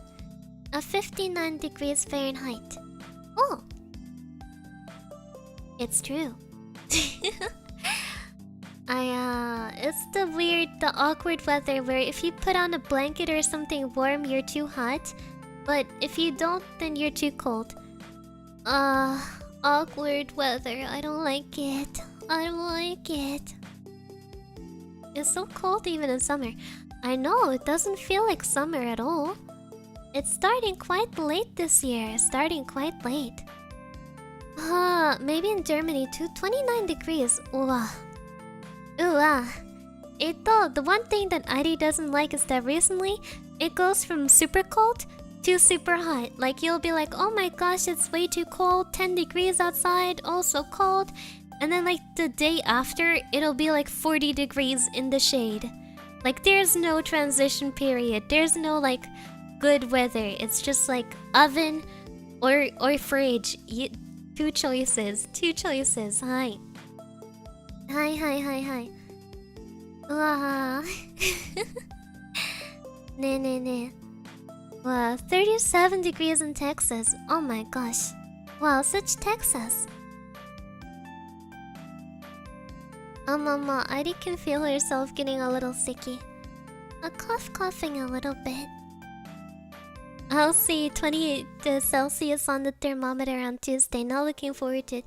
59 degrees Fahrenheit. Oh! It's true. It's the awkward weather where if you put on a blanket or something warm, you're too hot. But if you don't, then you're too cold. Awkward weather. I don't like it. I don't like it. It's so cold even in summer. I know, it doesn't feel like summer at all. It's starting quite late this year. Starting quite late. Maybe in Germany too. 29 degrees. Ooh. The one thing that Airi doesn't like is that recently it goes from super cold to super hot. Like you'll be like, oh my gosh, it's way too cold. 10 degrees outside, also cold. And then like the day after, it'll be like 40 degrees in the shade. Like there's no transition period. There's no like good weather. It's just like oven or fridge. Two choices. Hi. Hi. Wow. Ne. Wow, 37 degrees in Texas. Oh my gosh. Wow, such Texas. Mama, Airi can feel herself getting a little sicky. Coughing a little bit. I'll see 28 Celsius on the thermometer on Tuesday. Not looking forward to it.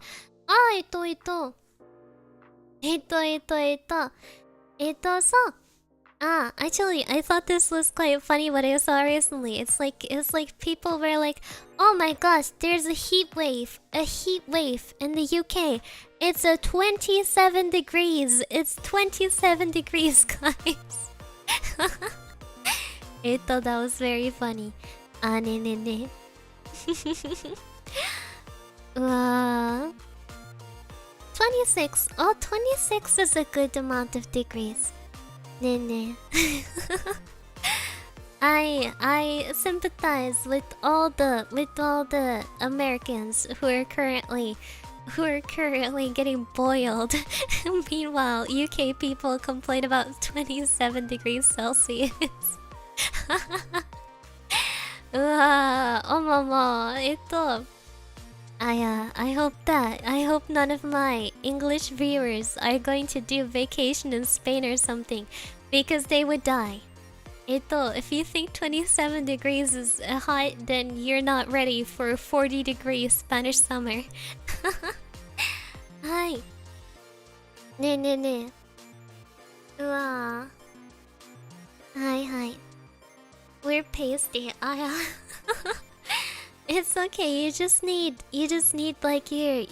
Ito. So. Actually, I thought this was quite funny what I saw recently. It's like people were like, oh my gosh, there's a heat wave in the UK. It's 27 degrees. It's 27 degrees, guys. I thought that was very funny. Ne. 26. Oh, 26 is a good amount of degrees. Ne. I sympathize with all the Americans who are currently getting boiled. Meanwhile, UK people complain about 27 degrees Celsius. Oh mama, I hope none of my English viewers are going to do vacation in Spain or something, because they would die. If you think 27 degrees is hot, then you're not ready for 40 degrees Spanish summer. Hi. Ne. Hi, hi. We're pasty. It's okay. You just need like your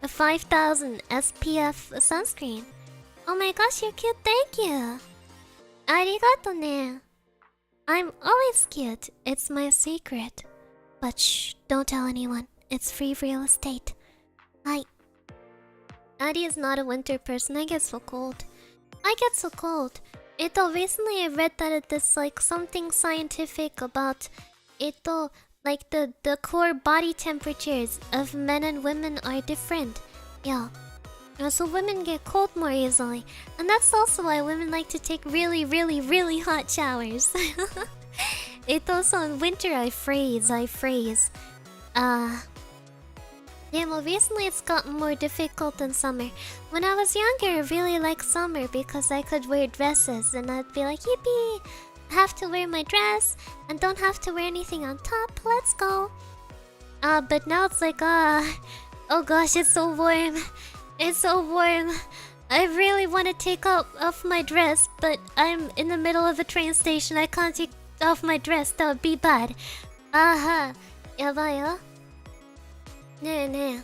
5000 SPF sunscreen. Oh my gosh, you're cute. Thank you. Arigato ne. I'm always cute. It's my secret. But shh, don't tell anyone. It's free real estate. Hi. Adi is not a winter person. I get so cold. Recently I read that there's like something scientific about like the core body temperatures of men and women are different. Yeah. So women get cold more easily. And that's also why women like to take really, really, really hot showers. So in winter I freeze. Yeah, well recently it's gotten more difficult than summer. When I was younger, I really liked summer because I could wear dresses and I'd be like, yippee! I have to wear my dress and don't have to wear anything on top. Let's go. But now it's like, oh gosh, it's so warm. It's so warm. I really want to take off my dress, but I'm in the middle of a train station. I can't take off my dress. That would be bad. Aha. Yabai yo. Ne.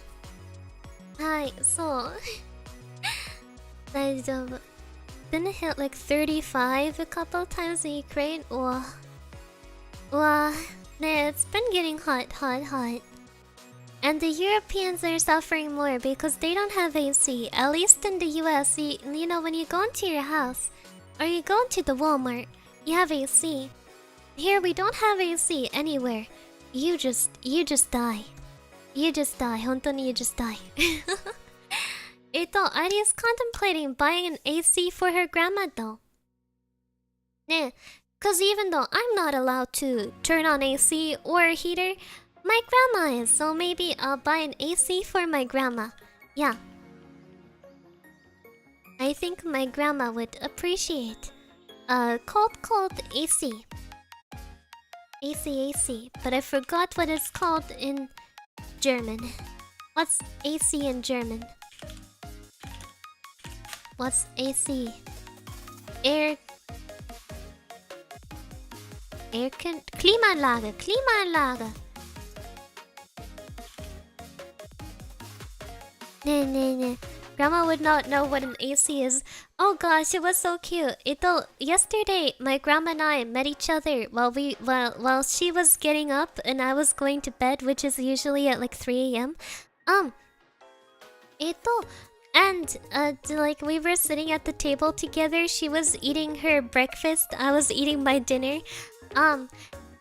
Hi, so... Didn't it hit like 35 a couple times in Ukraine? Wow. It's been getting hot. And the Europeans are suffering more because they don't have AC. At least in the US, you know, when you go into your house or you go into the Walmart, you have AC. Here we don't have AC anywhere. You just die. Hontoni, you just die. Ari is contemplating buying an AC for her grandma though. Cause even though I'm not allowed to turn on AC or a heater, my grandma is, so maybe I'll buy an AC for my grandma. Yeah. I think my grandma would appreciate cold AC. AC, but I forgot what it's called in German. What's AC in German? What's AC? Klimaanlage. Ne. Grandma would not know what an AC is. Oh gosh, it was so cute. Yesterday, my grandma and I met each other while she was getting up and I was going to bed, which is usually at like 3 a.m. And like we were sitting at the table together. She was eating her breakfast. I was eating my dinner. And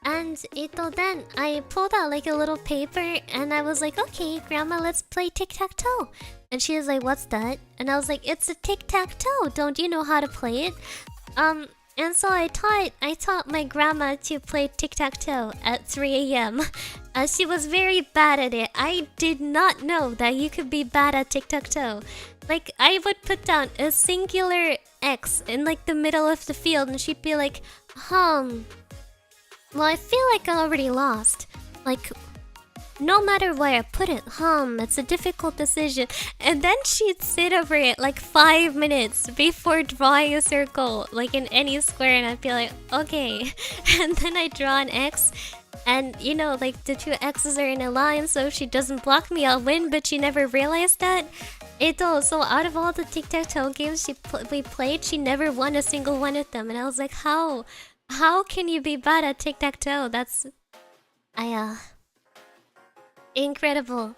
then I pulled out like a little paper and I was like, okay, grandma, let's play tic-tac-toe. And she was like, what's that? And I was like, it's a tic-tac-toe. Don't you know how to play it? And so I taught my grandma to play tic-tac-toe at 3 a.m. She was very bad at it. I did not know that you could be bad at tic-tac-toe. Like, I would put down a singular X in like the middle of the field and she'd be like, well, I feel like I already lost. Like, no matter where I put it, it's a difficult decision. And then she'd sit over it like 5 minutes before drawing a circle, like in any square, and I'd be like, okay. And then I draw an X, and you know, like the two X's are in a line, so if she doesn't block me, I'll win, but she never realized that. So out of all the tic-tac-toe games we played, she never won a single one of them, and I was like, how? How can you be bad at tic-tac-toe? That's... incredible.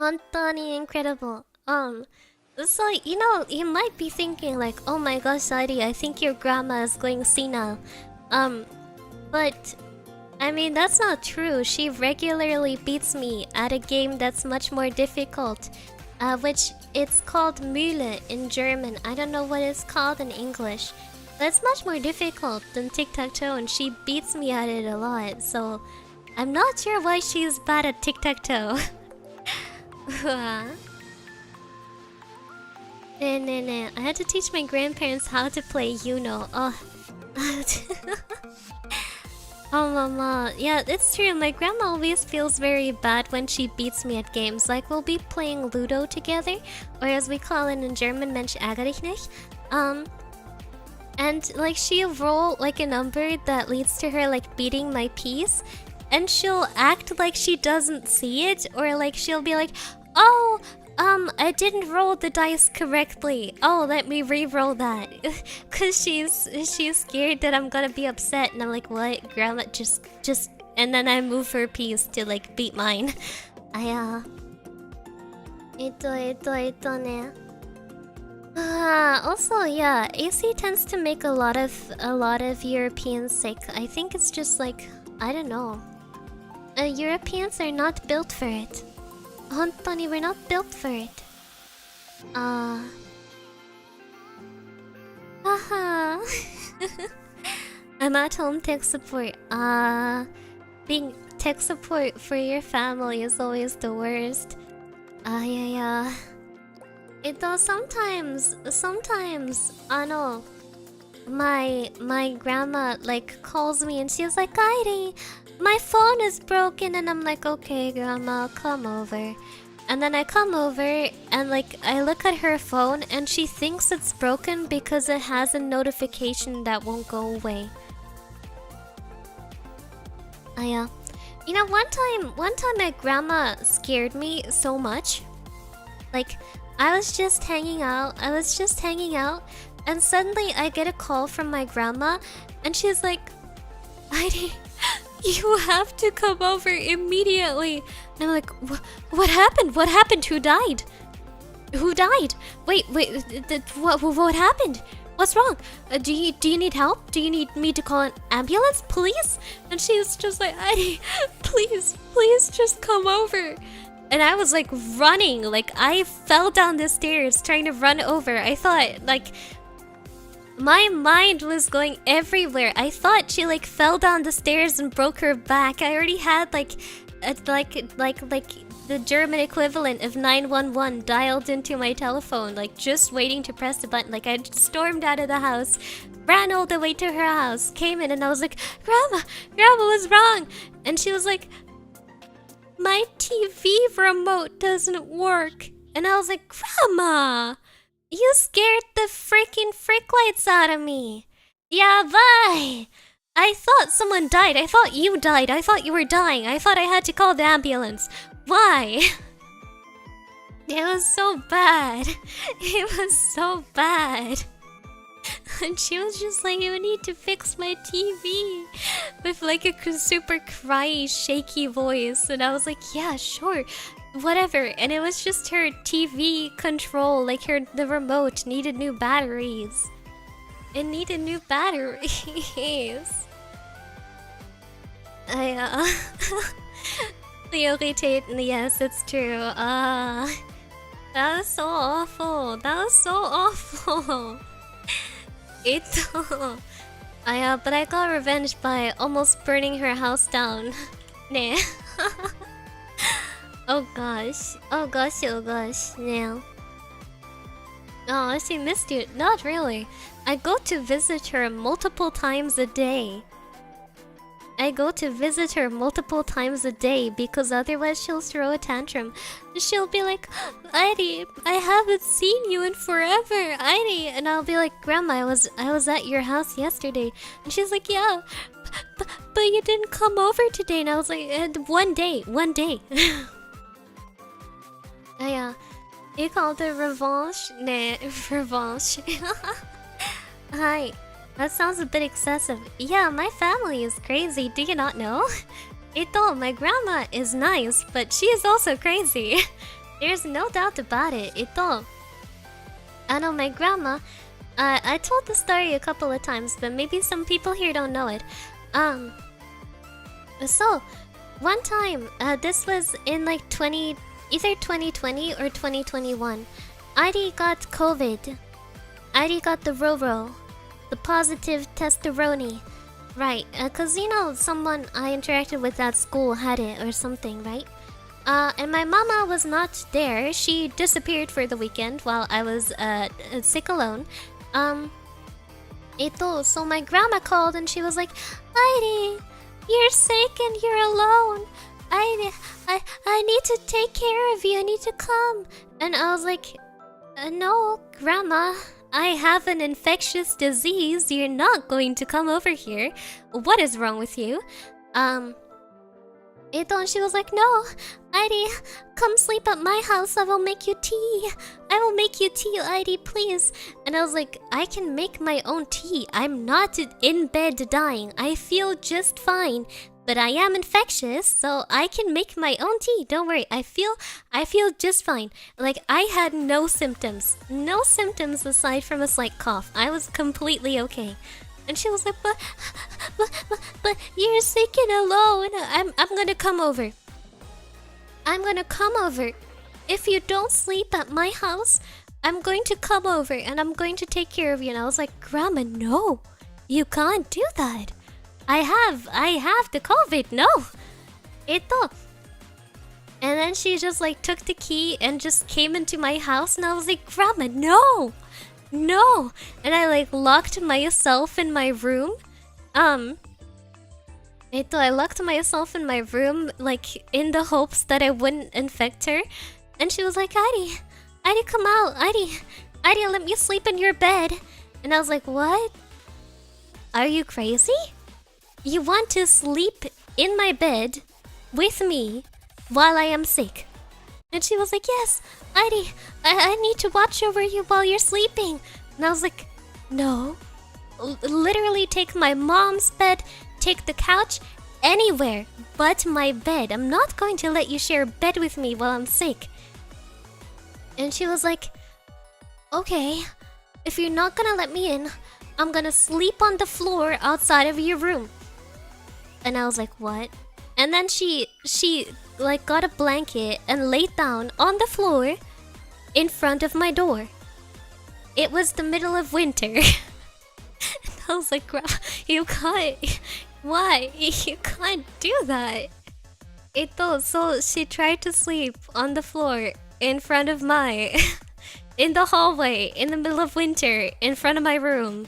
Hontoni incredible. So, you know, you might be thinking like, oh my gosh, Heidi, I think your grandma is going senile. But I mean, that's not true. She regularly beats me at a game that's much more difficult, which it's called Mühle in German. I don't know what it's called in English. But it's much more difficult than tic-tac-toe, and she beats me at it a lot, so I'm not sure why she's bad at tic-tac-toe. I had to teach my grandparents how to play Uno. Oh. Oh, mama. Yeah, it's true. My grandma always feels very bad when she beats me at games. Like, we'll be playing Ludo together, or as we call it in German, Mensch ärgere dich nicht. And like she'll roll like a number that leads to her like beating my piece, and she'll act like she doesn't see it, or like she'll be like, oh, I didn't roll the dice correctly. Oh, let me re-roll that. Cause she's scared that I'm gonna be upset, and I'm like, what? Grandma, just and then I move her piece to like beat mine. Also, yeah, AC tends to make a lot of Europeans sick. I think it's just like, I don't know. Europeans are not built for it. Hontoni, we're not built for it. Haha. I'm at home tech support. Being tech support for your family is always the worst. Yeah. Sometimes, I know. My grandma like calls me and she's like, Heidi, my phone is broken, and I'm like, okay, grandma, come over. And then I come over and like I look at her phone and she thinks it's broken because it has a notification that won't go away. Yeah. You know, one time my grandma scared me so much. Like, I was just hanging out, and suddenly I get a call from my grandma, and she's like, Heidi, you have to come over immediately. And I'm like, what happened? What happened? Who died? Who died? Wait, what happened? What's wrong? Do you need help? Do you need me to call an ambulance, please? And she's just like, Heidi, please just come over. And I was like running, like I fell down the stairs trying to run over. I thought like my mind was going everywhere. I thought she like fell down the stairs and broke her back. I already had like the German equivalent of 911 dialed into my telephone, like just waiting to press the button. Like I stormed out of the house, ran all the way to her house, came in, and I was like, Grandma, what's wrong? And she was like, my TV remote doesn't work. And I was like, Grandma, you scared the freaking frick lights out of me. Yeah, bye. I thought someone died. I thought you died. I thought you were dying. I thought I had to call the ambulance. Why? It was so bad. It was so bad. And she was just like, you need to fix my TV with like a super cryy, shaky voice. And I was like, yeah, sure, whatever. And it was just her TV control, like the remote needed new batteries. It needed new batteries. Yes, it's true. That was so awful. But I got revenge by almost burning her house down. Nah. Oh gosh. Nah. Oh, she missed you. Not really. I go to visit her multiple times a day. Because otherwise she'll throw a tantrum. She'll be like, Heidi, I haven't seen you in forever, Heidi. And I'll be like, Grandma, I was at your house yesterday. And she's like, yeah, but you didn't come over today. And I was like, one day. Yeah. You called it revanche? Nah, revanche. Hi. That sounds a bit excessive. Yeah, my family is crazy. Do you not know? My grandma is nice, but she is also crazy. There's no doubt about it. I know my grandma. I told the story a couple of times, but maybe some people here don't know it. So one time, this was in like either 2020 or 2021. Adi got COVID. Adi got the Roro, the positive testosterone. Right, cause you know someone I interacted with at school had it or something, right? And my mama was not there. She disappeared for the weekend while I was sick alone. So my grandma called and she was like, Heidi, you're sick and you're alone. I need to take care of you. I need to come. And I was like, no, grandma. I have an infectious disease. You're not going to come over here. What is wrong with you? And she was like, no, Heidi, come sleep at my house. I will make you tea. I will make you tea, Heidi, please. And I was like, I can make my own tea. I'm not in bed dying. I feel just fine. But I am infectious, so I can make my own tea. Don't worry. I feel just fine. Like, I had no symptoms. No symptoms aside from a slight cough. I was completely okay. And she was like, but you're sick and alone. I'm gonna come over. I'm gonna come over. If you don't sleep at my house, I'm going to come over and I'm going to take care of you. And I was like, Grandma, no. You can't do that. I have the COVID, no. And then she just like took the key and just came into my house and I was like, Grandma, no. No. And I like locked myself in my room. I locked myself in my room like in the hopes that I wouldn't infect her. And she was like, Heidi, come out. Heidi, let me sleep in your bed. And I was like, what? Are you crazy? You want to sleep in my bed with me while I am sick? And she was like, yes, Heidi, I need to watch over you while you're sleeping. And I was like, no. Literally take my mom's bed, take the couch, anywhere but my bed. I'm not going to let you share a bed with me while I'm sick. And she was like, okay, if you're not gonna let me in, I'm gonna sleep on the floor outside of your room. And I was like, what? And then she like got a blanket and laid down on the floor in front of my door. It was the middle of winter. And I was like, Grandma, you can't. Why? You can't do that. So she tried to sleep on the floor in front of my in the hallway in the middle of winter in front of my room.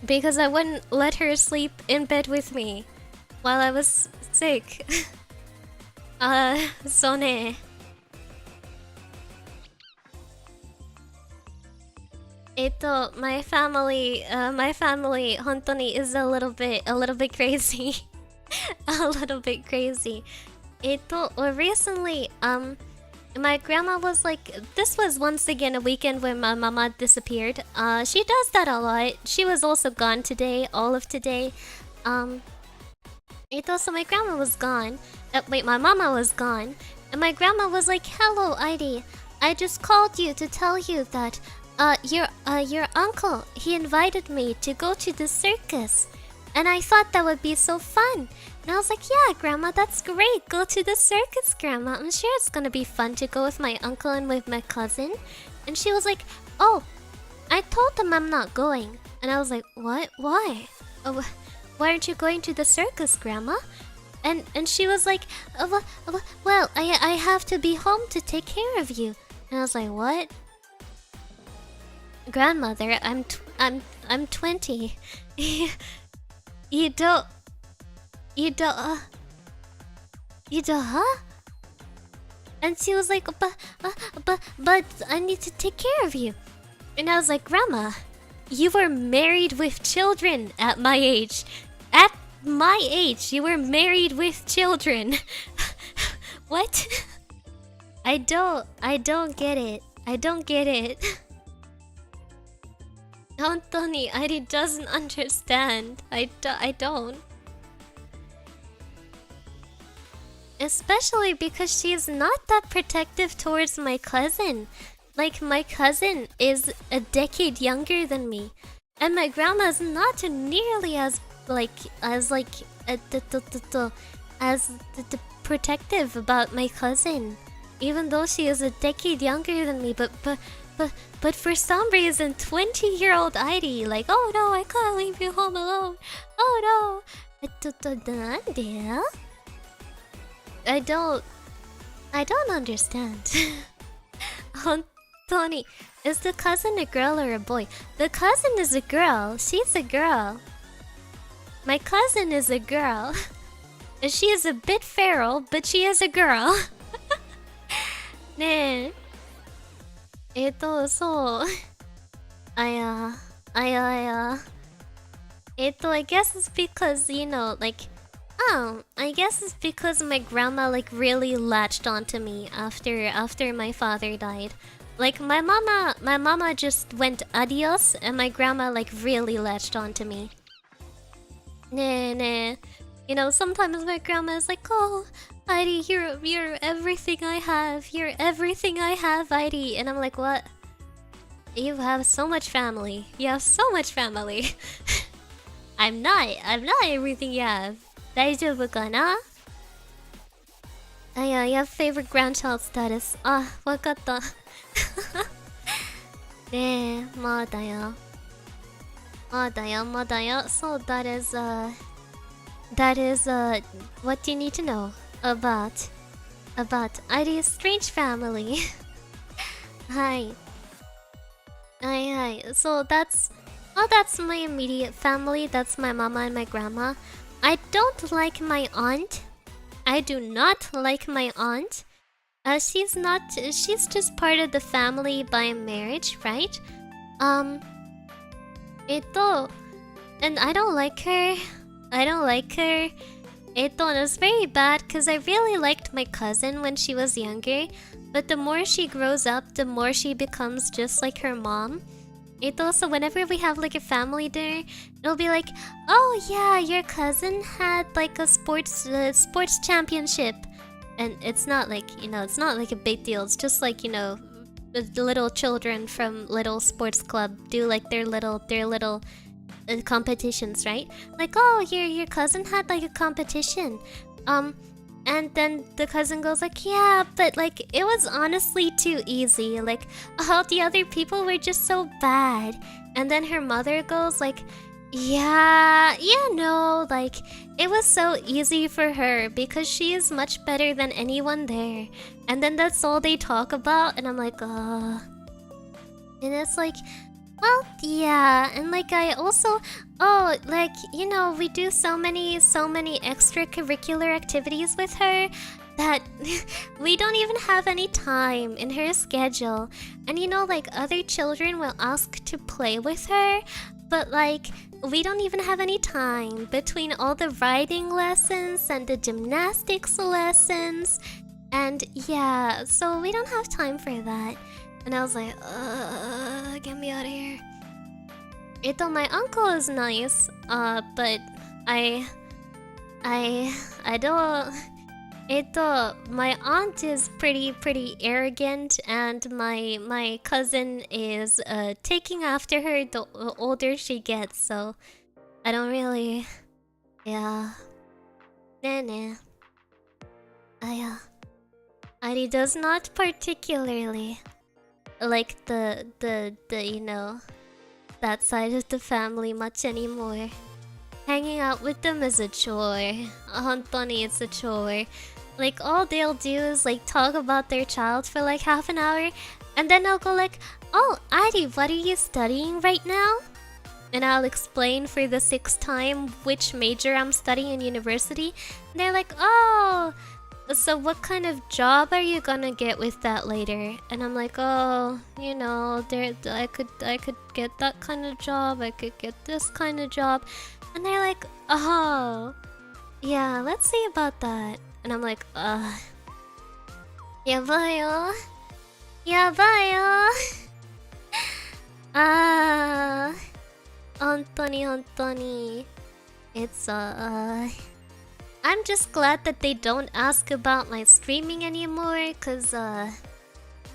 Because I wouldn't let her sleep in bed with me while I was sick. So ne. My family, 本当に is a little bit crazy. A little bit crazy. Recently, my grandma was like, this was once again a weekend when my mama disappeared. She does that a lot. She was also gone today, all of today. So my grandma was gone. My mama was gone. And my grandma was like, hello, Heidi. I just called you to tell you that your uncle, he invited me to go to the circus. And I thought that would be so fun. And I was like, yeah, Grandma, that's great. Go to the circus, Grandma. I'm sure it's gonna be fun to go with my uncle and with my cousin. And she was like, oh, I told them I'm not going. And I was like, what? Why? Oh, why aren't you going to the circus, Grandma? And she was like, well, I have to be home to take care of you. And I was like, what? Grandmother, I'm 20. You don't, huh? And she was like, but I need to take care of you. And I was like, Grandma, you were married with children at my age. At my age, you were married with children. What? I don't get it. I don't get it. Anthony, I doesn't understand. I don't. Especially because she's not that protective towards my cousin. Like, my cousin is a decade younger than me. And my grandma's not nearly as, protective about my cousin. Even though she is a decade younger than me. But for some reason, 20-year-old Heidi, like, oh no, I can't leave you home alone. Oh no. I don't understand. Tony, is the cousin a girl or a boy? The cousin is a girl. She's a girl. My cousin is a girl. She is a bit feral, but she is a girl. ねえ。そう。I guess it's because, you know, like, I guess it's because my grandma, like, really latched onto me after my father died. Like, my mama just went adios, and my grandma, like, really latched onto me. Nah. You know, sometimes my grandma is like, oh, Heidi, you're everything I have. You're everything I have, Heidi. And I'm like, what? You have so much family. You have so much family. I'm not everything you have. 大丈夫かな? Yeah, you have favorite grandchild status. わかった。ねえ、まだよ。So that is what you need to know about Heidi's strange family. Hi. So that's my immediate family. That's my mama and my grandma. I don't like my aunt. I do not like my aunt. She's just part of the family by marriage, right? And I don't like her. And it's very bad because I really liked my cousin when she was younger. But the more she grows up, the more she becomes just like her mom. So whenever we have like a family dinner, it'll be like, oh yeah, your cousin had like a sports championship. And it's not like, you know, it's not like a big deal. It's just like, you know, the little children from little sports club do like their little competitions, right? Like, oh, your cousin had like a competition. And then the cousin goes like, yeah, but like it was honestly too easy. Like all the other people were just so bad. And then her mother goes like, yeah, you know, like it was so easy for her because she is much better than anyone there. And then that's all they talk about, and I'm like, and it's like, well, yeah, and like I also, like, you know, we do so many extracurricular activities with her that we don't even have any time in her schedule. And you know, like other children will ask to play with her, but like we don't even have any time between all the riding lessons and the gymnastics lessons. And yeah, so we don't have time for that. And I was like, get me out of here. My uncle is nice, but I don't. My aunt is pretty arrogant, and my cousin is taking after her the older she gets. So I don't really, yeah. Nah. Ari does not particularly like the you know, that side of the family much anymore. Hanging out with them is a chore. Honestly, it's a chore. Like all they'll do is like talk about their child for like half an hour, and then I'll go like, oh, Ari, what are you studying right now? And I'll explain for the 6th time which major I'm studying in university. And they're like, oh, so what kind of job are you gonna get with that later? And I'm like, oh, you know, I could get that kind of job, I could get this kind of job. And they're like, oh, yeah, let's see about that. And I'm like, yabayo. Hontoni. It's, I'm just glad that they don't ask about my streaming anymore, cause,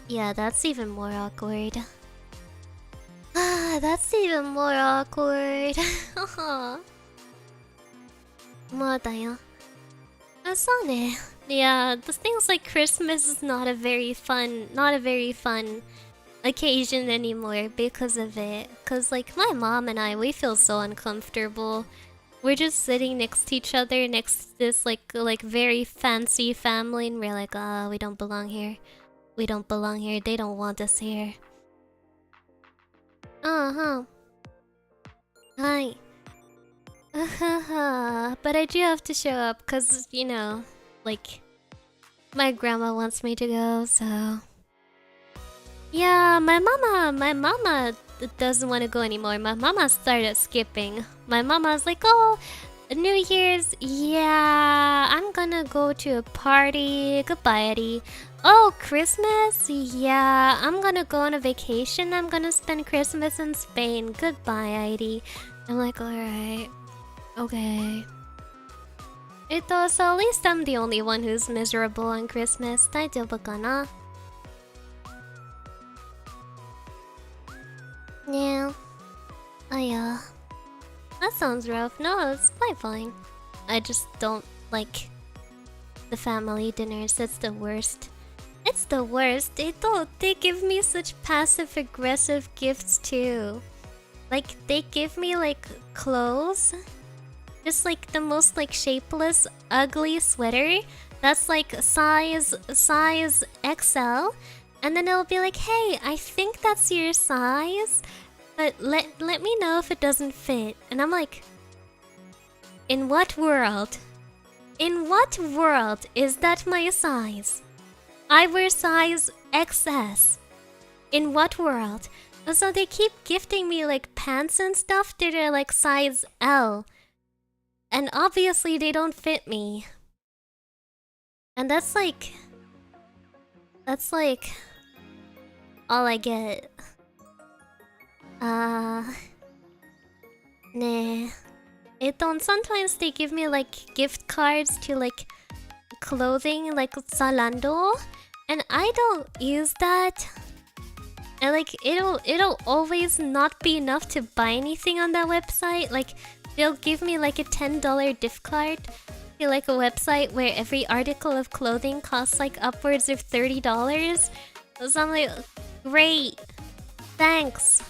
Yeah, that's even more awkward. Ah, that's even more awkward. まだよ。そうね。Yeah, the things like Christmas is not a very fun occasion anymore because of it. Cause like my mom and I, we feel so uncomfortable. We're just sitting next to each other next to this like very fancy family, and we're like, we don't belong here. We don't belong here. They don't want us here. Hi. But I do have to show up because, you know, like, my grandma wants me to go, so... Yeah, my mama doesn't want to go anymore. My mama started skipping. My mama's like, oh, New Year's, yeah, I'm gonna go to a party. Goodbye, Eddie. Oh, Christmas, yeah, I'm gonna go on a vacation. I'm gonna spend Christmas in Spain. Goodbye, Eddie. I'm like, alright. Okay. So at least I'm the only one who's miserable on Christmas. 大丈夫かな? Yeah. Oh yeah. That sounds rough. No, it's quite fine. I just don't like the family dinners. It's the worst. It's the worst. They give me such passive-aggressive gifts too. Like, they give me like clothes. Just like the most like shapeless, ugly sweater that's like size XL, and then it'll be like, hey, I think that's your size, but let me know if it doesn't fit. And I'm like, in what world? In what world is that my size? I wear size XS. In what world? So they keep gifting me like pants and stuff that are like size L. And obviously they don't fit me. And that's like all I get. Nah. Sometimes they give me like gift cards to like clothing like Zalando, and I don't use that. And like it'll always not be enough to buy anything on that website. Like they'll give me like a $10 gift card to like a website where every article of clothing costs like upwards of $30. So I'm like, great, thanks.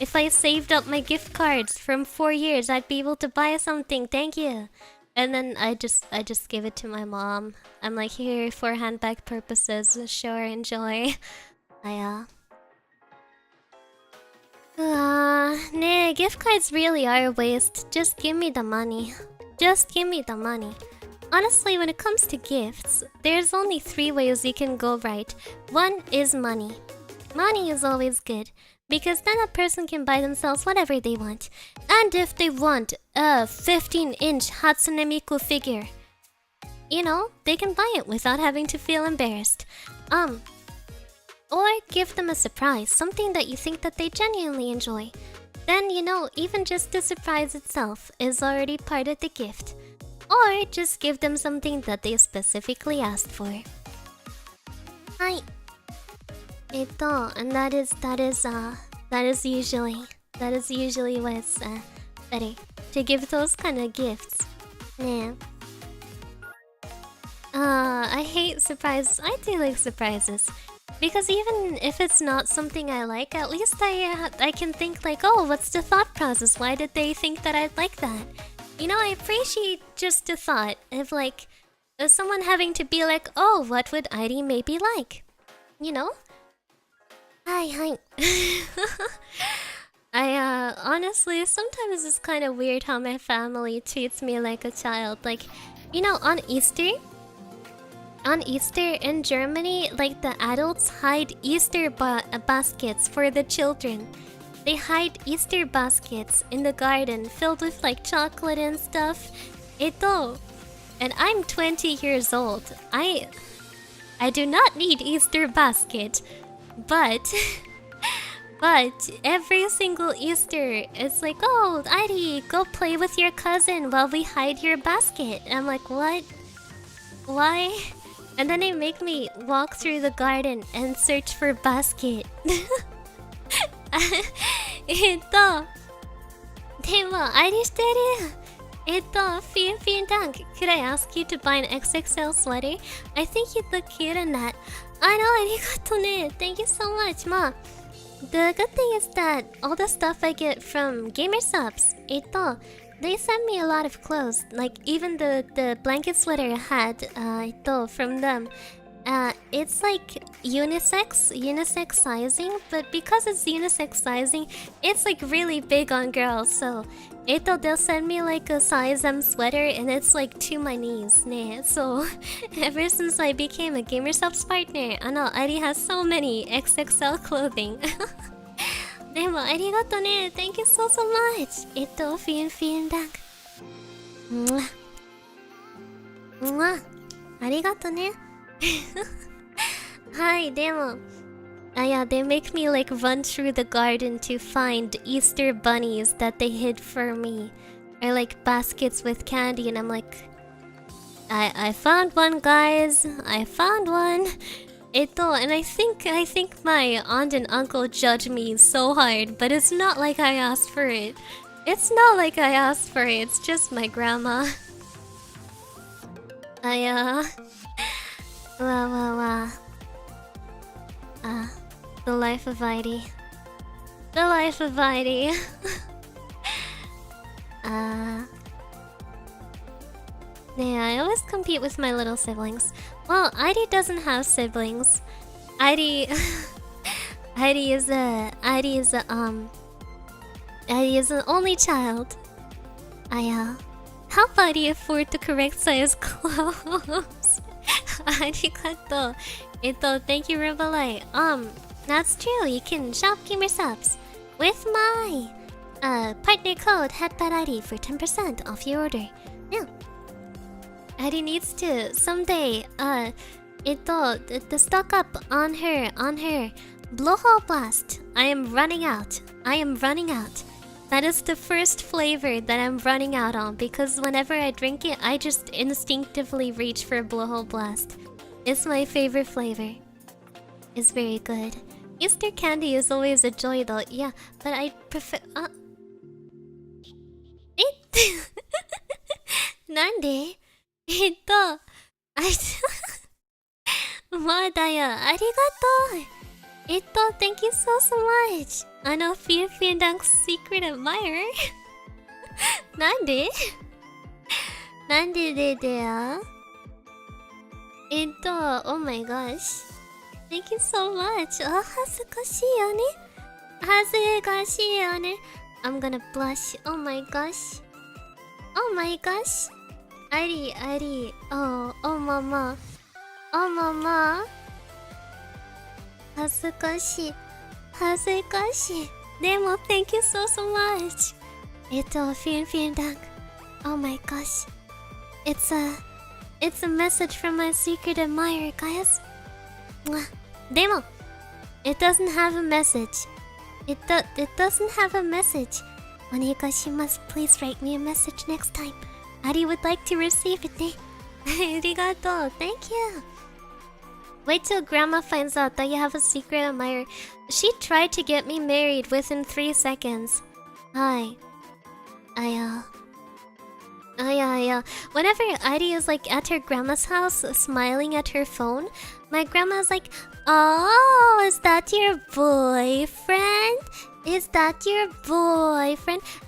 If I saved up my gift cards from 4 years, I'd be able to buy something. Thank you. And then I just give it to my mom. I'm like, here for handbag purposes. Sure, enjoy. Nah, gift cards really are a waste. Just give me the money. Just give me the money. Honestly, when it comes to gifts, there's only 3 ways you can go right. One is money. Money is always good, because then a person can buy themselves whatever they want. And if they want a 15-inch Hatsune Miku figure, you know, they can buy it without having to feel embarrassed. Or give them a surprise, something that you think that they genuinely enjoy. Then, you know, even just the surprise itself is already part of the gift. Or just give them something that they specifically asked for. Hi. And that is usually what's better, to give those kind of gifts. Yeah. I hate surprises. I do like surprises. Because even if it's not something I like, at least I can think like, oh, what's the thought process? Why did they think that I'd like that? You know, I appreciate just the thought of like someone having to be like, oh, what would Airi maybe like? You know? Hi. Honestly, sometimes it's kind of weird how my family treats me like a child. Like, you know, on Easter in Germany, like the adults hide Easter baskets for the children. They hide Easter baskets in the garden filled with like chocolate and stuff. And I'm 20 years old. I do not need Easter basket, but every single Easter it's like, oh, Airi, go play with your cousin while we hide your basket. I'm like, what? Why? And then they make me walk through the garden and search for basket. でも、アイリしてる。Fian Dunk, could I ask you to buy an XXL sweater? I think you'd look cute in that. I know, ありがとね. Thank you so much, Ma. The good thing is that all the stuff I get from Gamer Subs, they send me a lot of clothes. Like even the blanket sweater I had, from them. It's like unisex sizing, but because it's unisex sizing, it's like really big on girls. So, they'll send me like a size M sweater, and it's like to my knees. So, ever since I became a Gamer Subs partner, I know Iri has so many XXL clothing. でもありがとね. Thank you so much. Vielen Dank. ありがとね. Hi, でも yeah, they make me like run through the garden to find Easter bunnies that they hid for me, or like baskets with candy, and I'm like, I found one, guys. I found one. And I think my aunt and uncle judge me so hard, but it's not like I asked for it. It's not like I asked for it. It's just my grandma. The life of Heidi. The life of Heidi. Yeah, I always compete with my little siblings. Well, Heidi doesn't have siblings. Heidi is an only child. How about you afford the correct size clothes? Arigato. Thank you, Revelai. That's true. You can shop Gamer Subs with my partner code HeadBadID for 10% off your order. Yeah. Adi needs to someday to stock up on her blowhole blast. I am running out. That is the first flavor that I'm running out on, because whenever I drink it, I just instinctively reach for blowhole blast. It's my favorite flavor. It's very good. Easter candy is always a joy though. Yeah, but I prefer なんでまだよ、ありがとう。Thank you so much. Fian Dunk's secret admirer. なんでだよ。Oh my gosh. Thank you so much. 恥ずかしいよね。I'm gonna blush. Oh my gosh. Ari. Oh mama. 恥ずかしい。でも thank you so much. Fian Dunk. Oh my gosh. It's a message from my secret admirer, guys. Demo. It doesn't have a message. It doesn't have a message. Onegashimasu, please write me a message next time. Ari would like to receive it, ne? Arigato, thank you. Wait till Grandma finds out that you have a secret admirer. She tried to get me married within 3 seconds. Hi. Whenever Heidi is like at her grandma's house smiling at her phone, my grandma's like, "Oh, is that your boyfriend?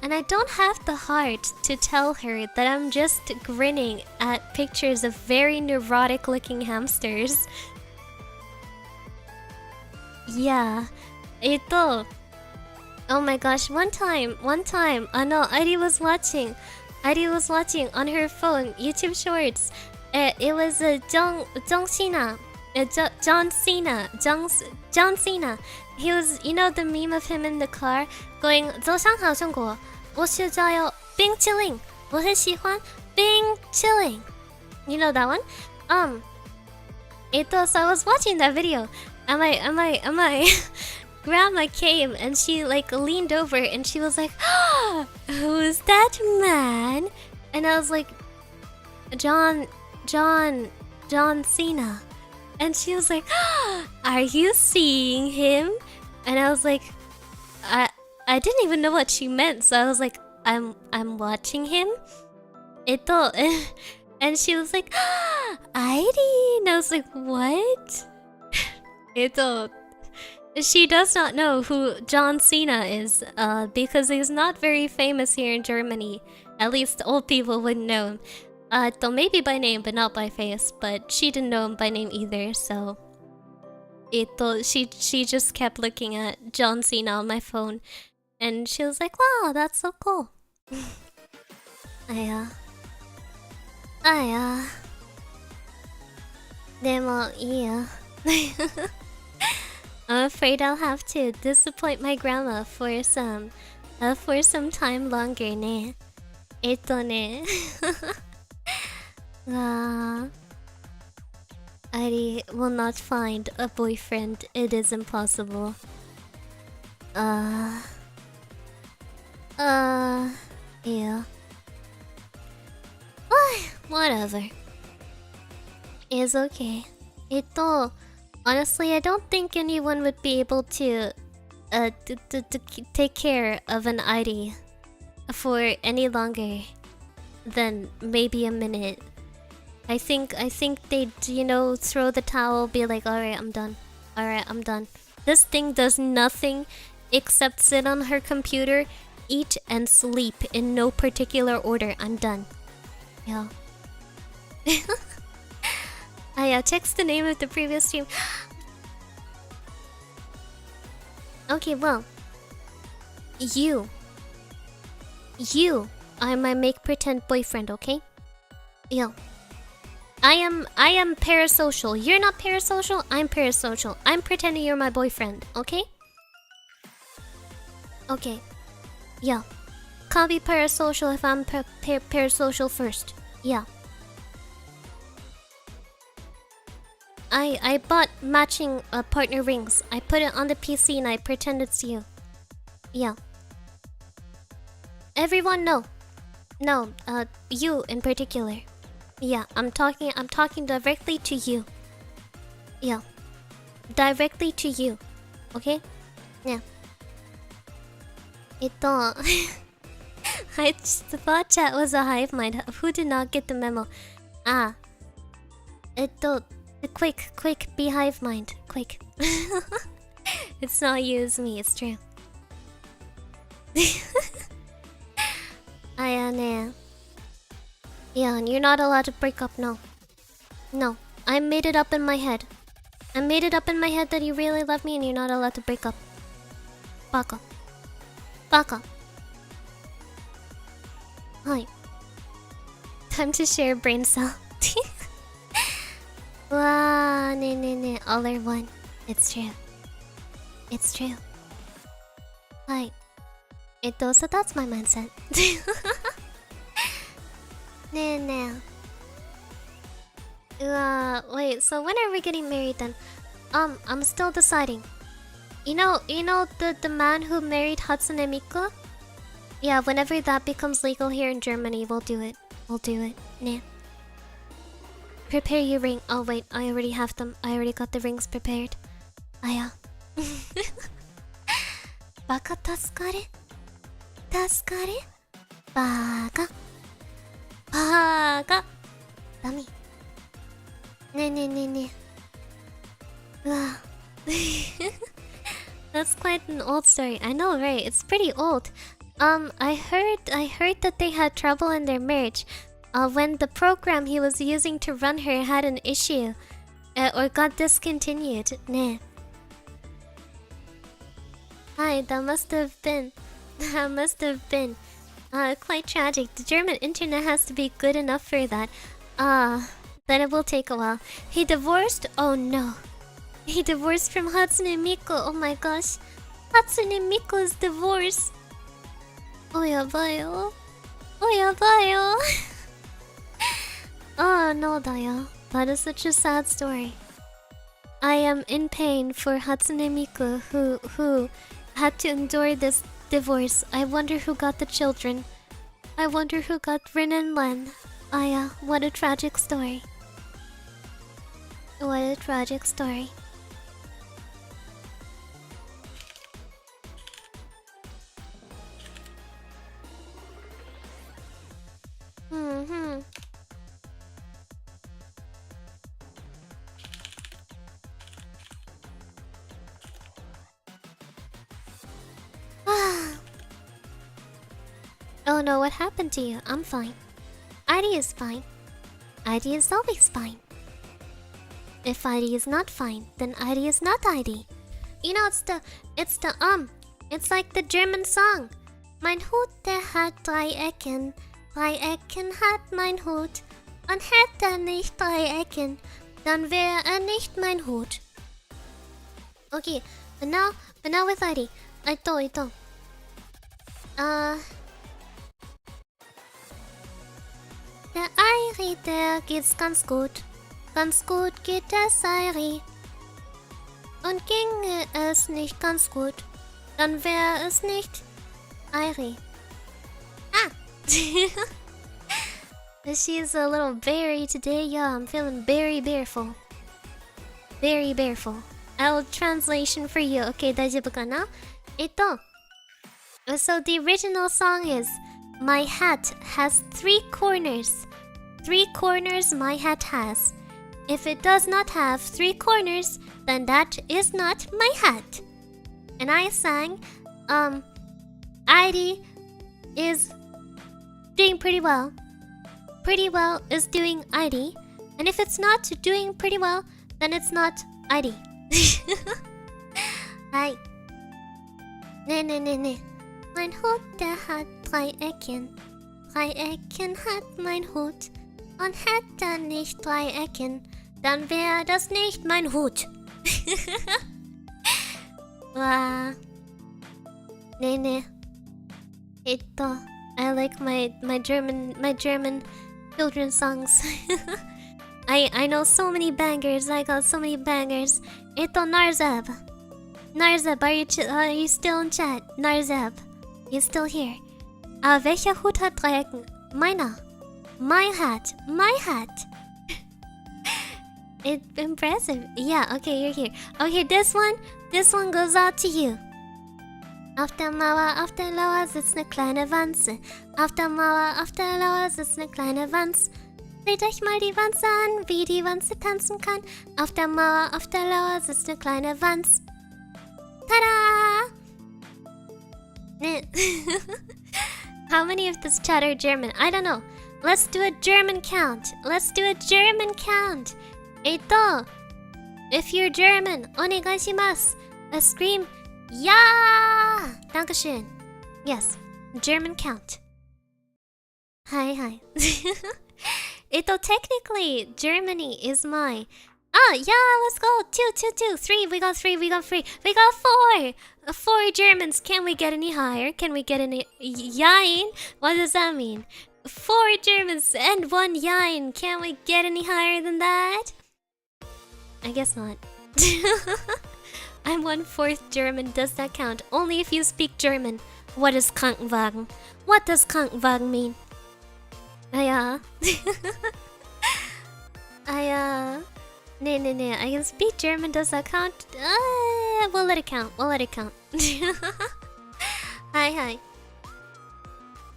And I don't have the heart to tell her that I'm just grinning at pictures of very neurotic looking hamsters. Yeah. Oh my gosh, one time, Heidi was watching on her phone YouTube Shorts. It was John Cena. He was, you know, the meme of him in the car going 早上好中国我是加油冰淇淋我很喜欢冰淇淋 You know that one? So I was watching that video. Am I Grandma came and she like leaned over and she was like, oh, who's that man? And I was like, John John Cena. And she was like, are you seeing him? And I was like, I didn't even know what she meant, so I was like, I'm watching him. Ito, and she was like, Airi, and I was like, what? Ito, she does not know who John Cena is, because he's not very famous here in Germany. At least old people wouldn't know him. Though maybe by name, but not by face. But she didn't know him by name either, so she just kept looking at John Cena on my phone, and she was like, "Wow, that's so cool." Demo, yeah. I'm afraid I'll have to disappoint my grandma for some time longer, ne. Ne. I will not find a boyfriend. It is impossible. Yeah. Whatever. It's okay. Honestly, I don't think anyone would be able to take care of an ID for any longer than maybe a minute. I think they'd, throw the towel, be like, alright, I'm done. Alright, I'm done. This thing does nothing except sit on her computer, eat, and sleep in no particular order. I'm done. Yeah. Text the name of the previous stream. Okay, well. You are my make-pretend boyfriend, okay? Yo. I am parasocial. You're not parasocial, I'm parasocial. I'm pretending you're my boyfriend, okay? Okay. Yeah. Can't be parasocial if I'm parasocial first. Yeah. I bought matching partner rings. I put it on the PC and I pretend it's you. Yeah. Everyone, no. No, you in particular. Yeah, I'm talking directly to you. Yeah. Directly to you. Okay? Yeah. I just thought chat was a hive mind. Who did not get the memo? Quick, be hive mind. Quick. It's not you, it's me, it's true. Yeah, and you're not allowed to break up, no. No, I made it up in my head. I made it up in my head that you really love me and you're not allowed to break up. Baka. Baka. Hi. Time to share a brain cell. Wow, ne, all are one. It's true. It's true. Hi. So that's my mindset. Ne. Wait, so when are we getting married then? I'm still deciding. You know the man who married Hatsune Miku? Yeah, whenever that becomes legal here in Germany, we'll do it. We'll do it. Nah. Prepare your ring. Oh wait, I already have them. I already got the rings prepared. Aya. Baka tasukare? Tasukare? Baka. Baka. Dummy. Ne. Wow. That's quite an old story. I know, right? It's pretty old. I heard that they had trouble in their marriage. When the program he was using to run her had an issue, or got discontinued. Nah. Hi, that must have been quite tragic. The German internet has to be good enough for that. Then it will take a while. He divorced? Oh no. He divorced from Hatsune Miku. Oh my gosh. Hatsune Miku's divorce. Oh yabayo. Oh yabayo. Oh no, Daya. That is such a sad story. I am in pain for Hatsune Miku who had to endure this divorce. I wonder who got the children. I wonder who got Rin and Len. Aya, what a tragic story. What a tragic story. Oh no, what happened to you? I'm fine. ID is fine. ID is always fine. If ID is not fine, then ID is not ID. You know, it's like the German song. Mein Hut, der hat 3 Ecken. 3 Ecken hat mein Hut. Und hätte er nicht 3 Ecken, dann wäre er nicht mein Hut. Okay, but now with ID. Ito. Der Airi, der geht's ganz gut. Ganz gut geht es Airi. Und ginge es nicht ganz gut, dann wäre es nicht Airi. Ah! She's a little berry today. Yeah, I'm feeling very bearful. Very bearful. I'll translation for you. Okay, 大丈夫かな? So the original song is My hat has 3 corners. 3 corners my hat has. If it does not have 3 corners, then that is not my hat. And I sang, ID is doing pretty well. Pretty well is doing ID. And if it's not doing pretty well, then it's not ID. Hi. Ne. Mein Hut, der hat 3 Ecken. 3 Ecken hat mein Hut. Und hätte er nicht 3 Ecken, dann wäre das nicht mein Hut. Wow. Ne. I like my German children's songs. I know so many bangers. I got so many bangers. Narzeb. Narzeb, are you still in chat? Narzeb, you still here? Welcher Hut hat 3 Ecken? Meiner. My hat. It's impressive. Yeah, okay, you're here. Okay, this one goes out to you. Auf der Lauer sitzt ne kleine Wanze. Auf der Lauer sitzt ne kleine Wanze. Seht euch mal die Wanze an, wie die Wanze tanzen kann. Auf der Lauer sitzt ne kleine Wanze. Tada! How many of this chat are German? I don't know. Let's do a German count. If you're German, onegaishimasu. Scream, yeah! Dankeschön. Yes, German count. Hi. Technically, Germany is my... yeah, let's go. 2, 3. We got 3. We got 4. 4 Germans. Can we get any higher? Can we get any... Yain? What does that mean? 4 Germans and 1 Yain. Can we get any higher than that? I guess not. I'm 1/4 German. Does that count? Only if you speak German. What is Krankenwagen? What does Krankenwagen mean? Ne. I can speak German. Does that count? We'll let it count. Hi.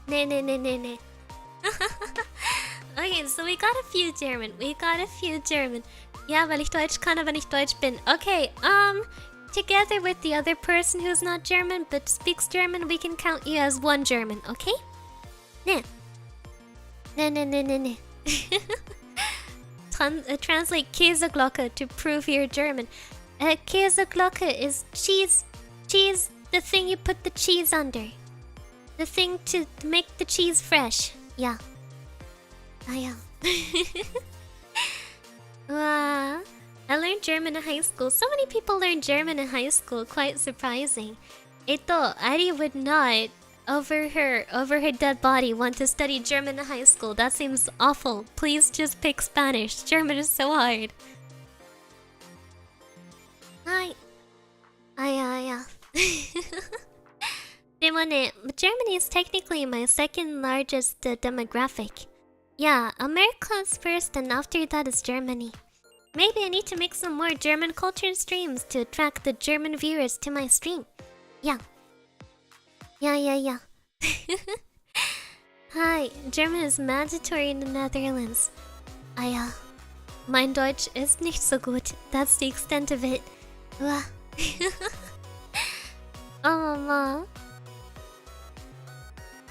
Ne. Okay, so we got a few German. Ja, weil ich Deutsch kann, aber nicht Deutsch bin. Okay, together with the other person who's not German but speaks German, we can count you as 1 German, okay? Ne. Translate Käseglocke to prove you're German. Käseglocke is cheese, the thing you put the cheese under. The thing to make the cheese fresh. Yeah. Yeah. Wow. I learned German in high school. So many people learn German in high school. Quite surprising. Ari would not, over her dead body, want to study German in high school. That seems awful. Please just pick Spanish. German is so hard. Hi. Yeah. Germany is technically my 2nd largest demographic. Yeah, America is first and after that is Germany. Maybe I need to make some more German culture streams to attract the German viewers to my stream. Yeah. Yeah. Hi, German is mandatory in the Netherlands. Mein Deutsch ist nicht so gut. That's the extent of it. Oh, Mama.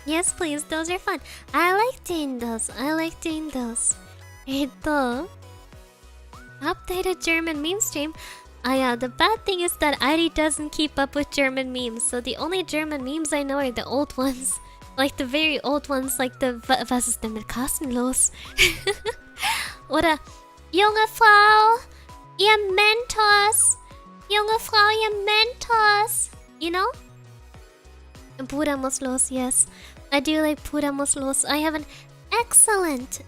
Yes, please. Those are fun. I like doing those. Updated German meme stream. The bad thing is that Iri doesn't keep up with German memes, so the only German memes I know are the old ones. Like the very old ones, like the Was ist denn mit Carsten los? Oder Junge Frau, ihr Mentos. Junge Frau, ihr Mentos. You know? Bruder muss los, yes. I do like Bruder muss los. I have an excellent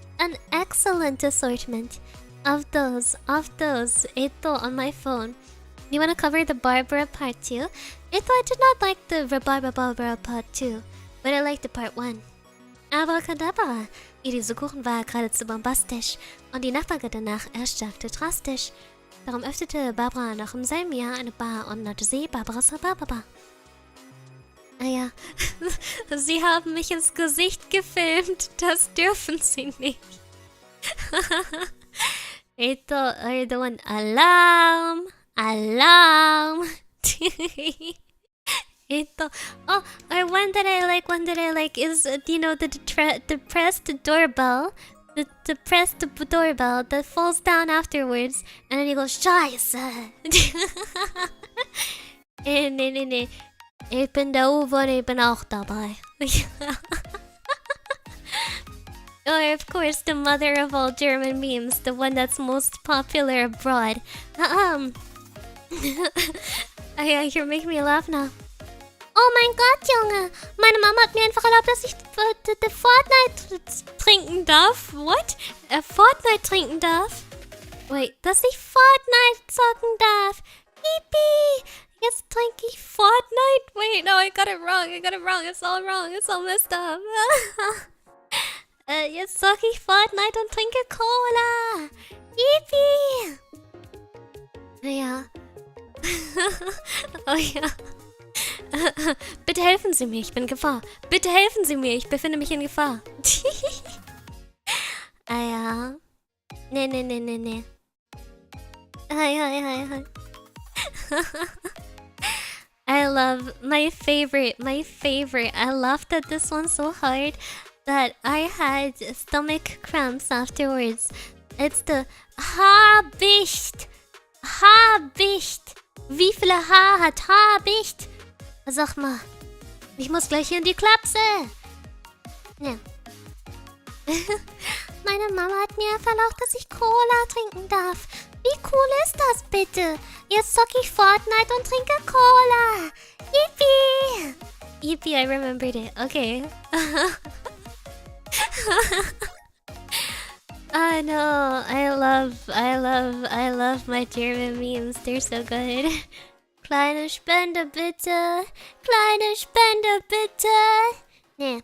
assortment of those on my phone. You wanna cover the Barbara part 2? I did not like the Barbara part 2, but I liked the part 1. Abracadabra! Diese Kuchen war geradezu bombastisch und die Nachfrage danach erstarkte drastisch. Darum öffnete Barbara noch im selben Jahr eine Bar und nannte sie Barbaras Rhabarberbar. Ja. Sie haben mich ins Gesicht gefilmt. Das dürfen sie nicht. Are the one alarm. Oh, or one that I like is the depressed doorbell. The depressed doorbell that falls down afterwards and then he goes Scheiße. Nee. Ich bin da oben, ich bin auch dabei. Or of course the mother of all German memes, the one that's most popular abroad. You're making me laugh now. Oh mein Gott, Junge! Meine Mama hat mir einfach erlaubt, dass ich Fortnite trinken darf. What? Fortnite trinken darf? Wait, dass ich Fortnite zocken darf. Yippie! Jetzt trinke ich Fortnite? Wait, no, I got it wrong. It's all wrong. It's all messed up. Jetzt zocke ich Fortnite und trinke Cola. Yippie! Ja. Oh ja. Bitte helfen Sie mir, ich bin in Gefahr. Bitte helfen Sie mir, ich befinde mich in Gefahr. Ja. Nee. Hi. I love my favorite. I laughed at this one so hard that I had stomach cramps afterwards. It's the Habicht. Wie viele Haar hat Habicht? Sag mal, ich muss gleich hier in die Klapse. Ja. Meine Mama hat mir erlaubt, dass ich Cola trinken darf. Wie cool ist das bitte? Jetzt zocke ich Fortnite und trinke Cola. Yippie, I remembered it. Okay. I know. I love my German memes. They're so good. Kleine Spende bitte. Nee.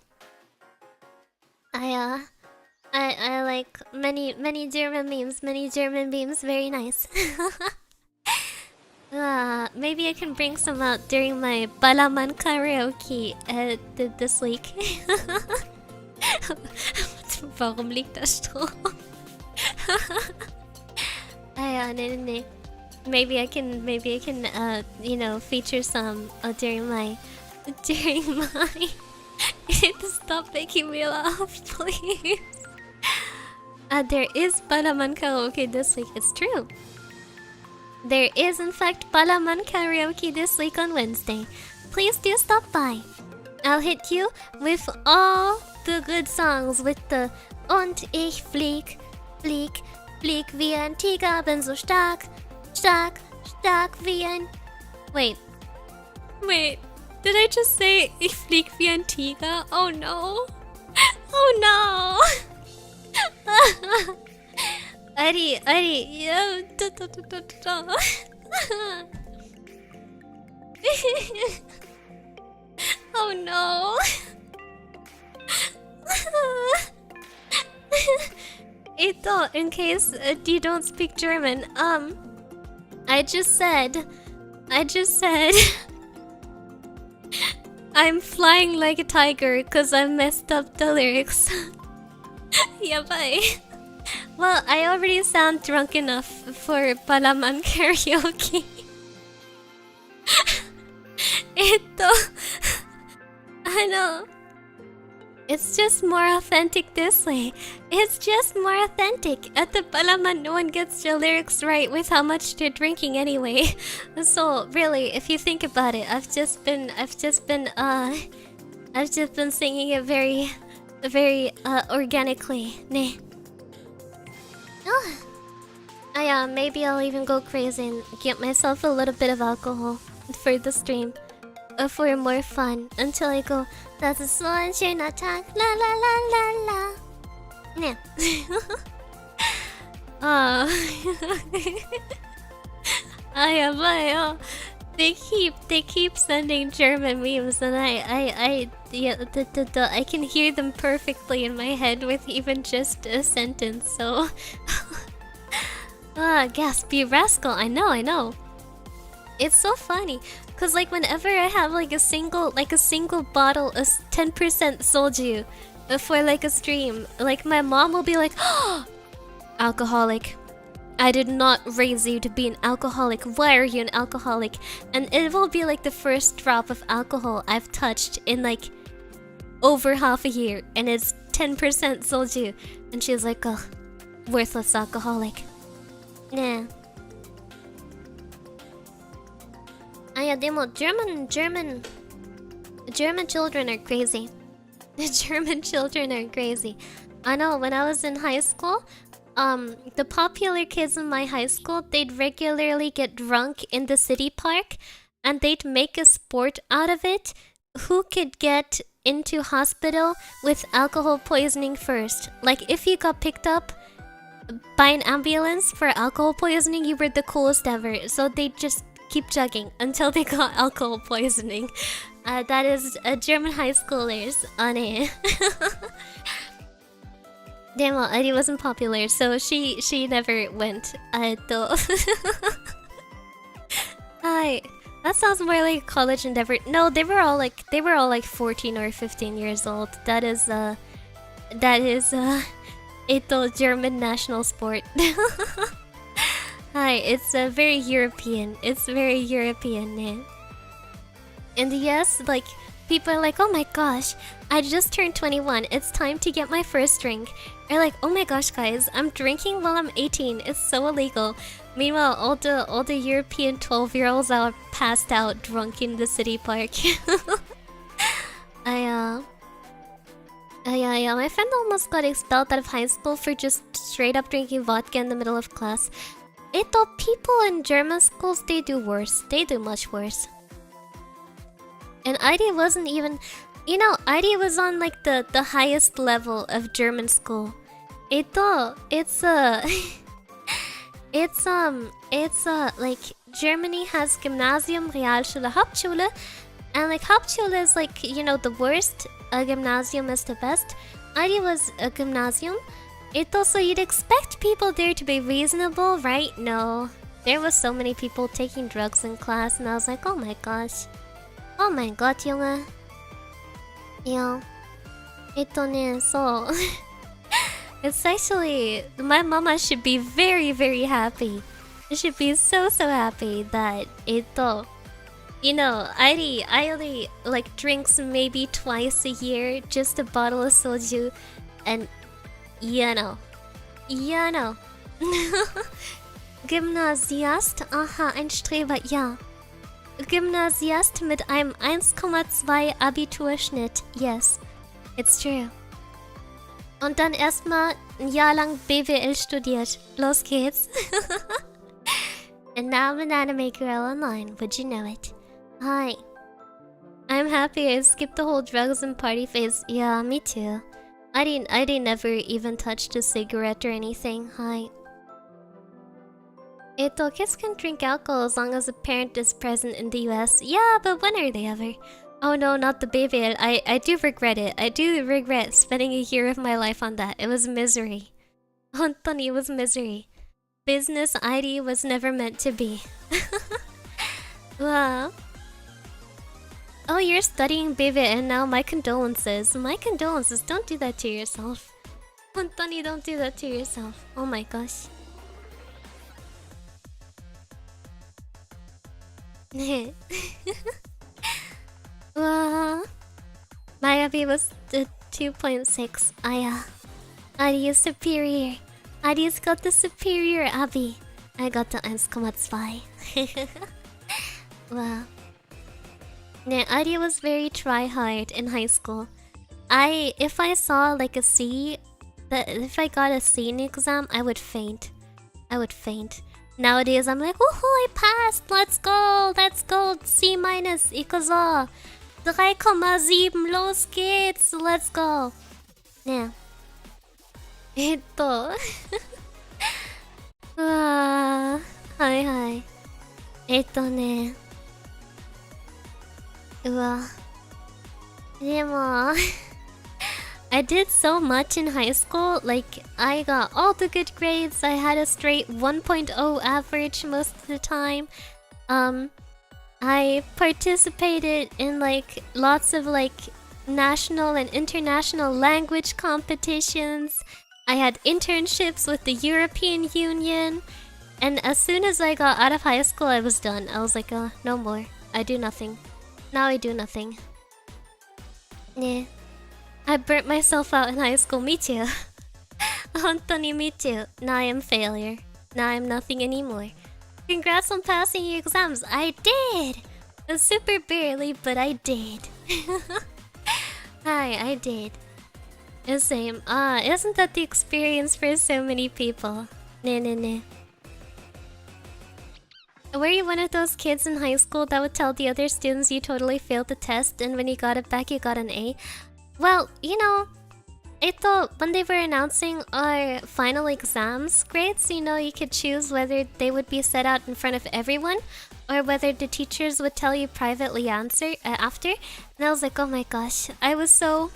I like many German memes. Very nice. Maybe I can bring some out during my Balaman karaoke this week. Warum liegt da Strom? Nee. Maybe I can feature some during my Stop making me laugh, please. There is Balaman karaoke this week. It's true. There is in fact Balaman karaoke this week on Wednesday. Please do stop by. I'll hit you with all the good songs with the Und ich flieg wie ein Tiger, bin so stark wie ein... Wait, did I just say ich flieg wie ein Tiger? Oh no. Ari, yo. Oh no. Ito, in case you don't speak German, I just said, I'm flying like a tiger because I messed up the lyrics. Yeah, bye. Well, I already sound drunk enough for Palaman karaoke. Ito, I know. It's just more authentic this way. It's just more authentic. At the Palaman, no one gets the lyrics right with how much they're drinking anyway. So really, if you think about it, I've just been singing it very organically. Ne. Oh, maybe I'll even go crazy and get myself a little bit of alcohol for the stream. For more fun until I go. That's a swan chain attack. La la la la la. Yeah. Oh. They keep sending German memes, and I can hear them perfectly in my head with even just a sentence. So, Gaspy Rascal. I know. It's so funny. Cause like whenever I have like a single bottle of 10% soju for like a stream, like my mom will be like, oh, alcoholic. I did not raise you to be an alcoholic. Why are you an alcoholic? And it will be like the first drop of alcohol I've touched in like over half a year, and it's 10% soju, and she's like, oh, worthless alcoholic. Nah. Demo, German children are crazy. The German children are crazy. I know, when I was in high school, the popular kids in my high school, they'd regularly get drunk in the city park, and they'd make a sport out of it. Who could get into hospital with alcohol poisoning first? Like, if you got picked up by an ambulance for alcohol poisoning, you were the coolest ever. So they'd just keep chugging until they got alcohol poisoning. That is German high schoolers on it. Damn, well, Eddie wasn't popular, so she never went. Though. Hi, that sounds more like a college endeavor. No, they were all like 14 or 15 years old. That is ito German national sport. Hi, it's very European. It's very European, man. In the US, like, people are like, oh my gosh, I just turned 21. It's time to get my first drink. Or like, oh my gosh, guys, I'm drinking while I'm 18. It's so illegal. Meanwhile, all the European 12-year-olds are passed out drunk in the city park. Yeah, my friend almost got expelled out of high school for just straight up drinking vodka in the middle of class. Ito, people in German schools, they do worse. They do much worse. And ID wasn't even... You know, ID was on like the highest level of German school. Ito, it's like Germany has Gymnasium, Realschule, Hauptschule. And like Hauptschule is like, you know, the worst. A Gymnasium is the best. ID was a Gymnasium. Ito, so you'd expect people there to be reasonable, right? No. There was so many people taking drugs in class, and I was like, oh my gosh. Oh my god, Junge. Yeah. Ito ne, so... It's actually... My mama should be very, very happy. She should be so, so happy that ito... You know, I only like drinks maybe twice a year, just a bottle of soju, and... You know. Gymnasiast? Aha, ein Streber, ja. Gymnasiast mit einem 1,2 Abiturschnitt. Yes, it's true. Und dann erstmal ein Jahr lang BWL studiert. Los geht's. And now I'm an anime girl online, would you know it? Hi. I'm happy I skipped the whole drugs and party phase. Yeah, me too. I didn't ever even touch a cigarette or anything. Hi. Ito, kids can drink alcohol as long as a parent is present in the US. Yeah, but when are they ever? Oh no, not the baby. I do regret it. I do regret spending a year of my life on that. It was misery. Hontoni was misery. Business ID was never meant to be. Wow. Oh, you're studying BV and now my condolences. My condolences. Don't do that to yourself. Hontoni, don't do that to yourself. Oh my gosh. Wow. My Abby was the 2.6. Adi is superior. Adi's got the superior Abby. I got the 1,2. Wow. Yeah, Adi was very try-hard in high school. If I saw like a C, if I got a C in the exam, I would faint. I would faint. Nowadays, I'm like, woohoo, I passed! Let's go! Let's go! C minus, ikazo! 3,7, los geht's! Let's go! Yeah. Hi. うわ。でも I did so much in high school. Like, I got all the good grades. I had a straight 1.0 average most of the time. I participated in like lots of like national and international language competitions. I had internships with the European Union. And as soon as I got out of high school, I was done. I was like, no more. I do nothing. Now I do nothing. Yeah. I burnt myself out in high school. Me too. Hontoni, me too. Now I am failure. Now I am nothing anymore. Congrats on passing your exams. I did! Super barely, but I did. Hi, I did. The same. Isn't that the experience for so many people? Nah. Were you one of those kids in high school that would tell the other students you totally failed the test and when you got it back you got an A? Well, you know, when they were announcing our final exams grades, you know, you could choose whether they would be set out in front of everyone or whether the teachers would tell you privately after. And I was like, oh my gosh, I was so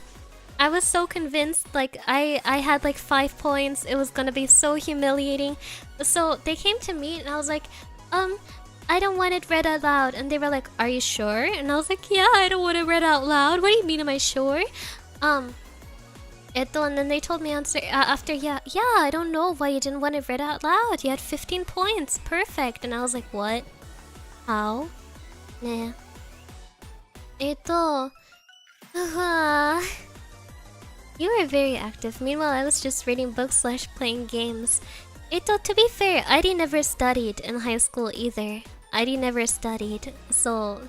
convinced. Like I had like 5 points. It was gonna be so humiliating. So they came to me and I was like, I don't want it read out loud. And they were like, are you sure? And I was like, yeah, I don't want it read out loud. What do you mean, am I sure? And then they told me after, yeah, I don't know why you didn't want it read out loud. You had 15 points. Perfect. And I was like, what? How? Nah. You were very active. Meanwhile, I was just reading books / playing games. To be fair, ID never studied in high school either. ID never studied, so...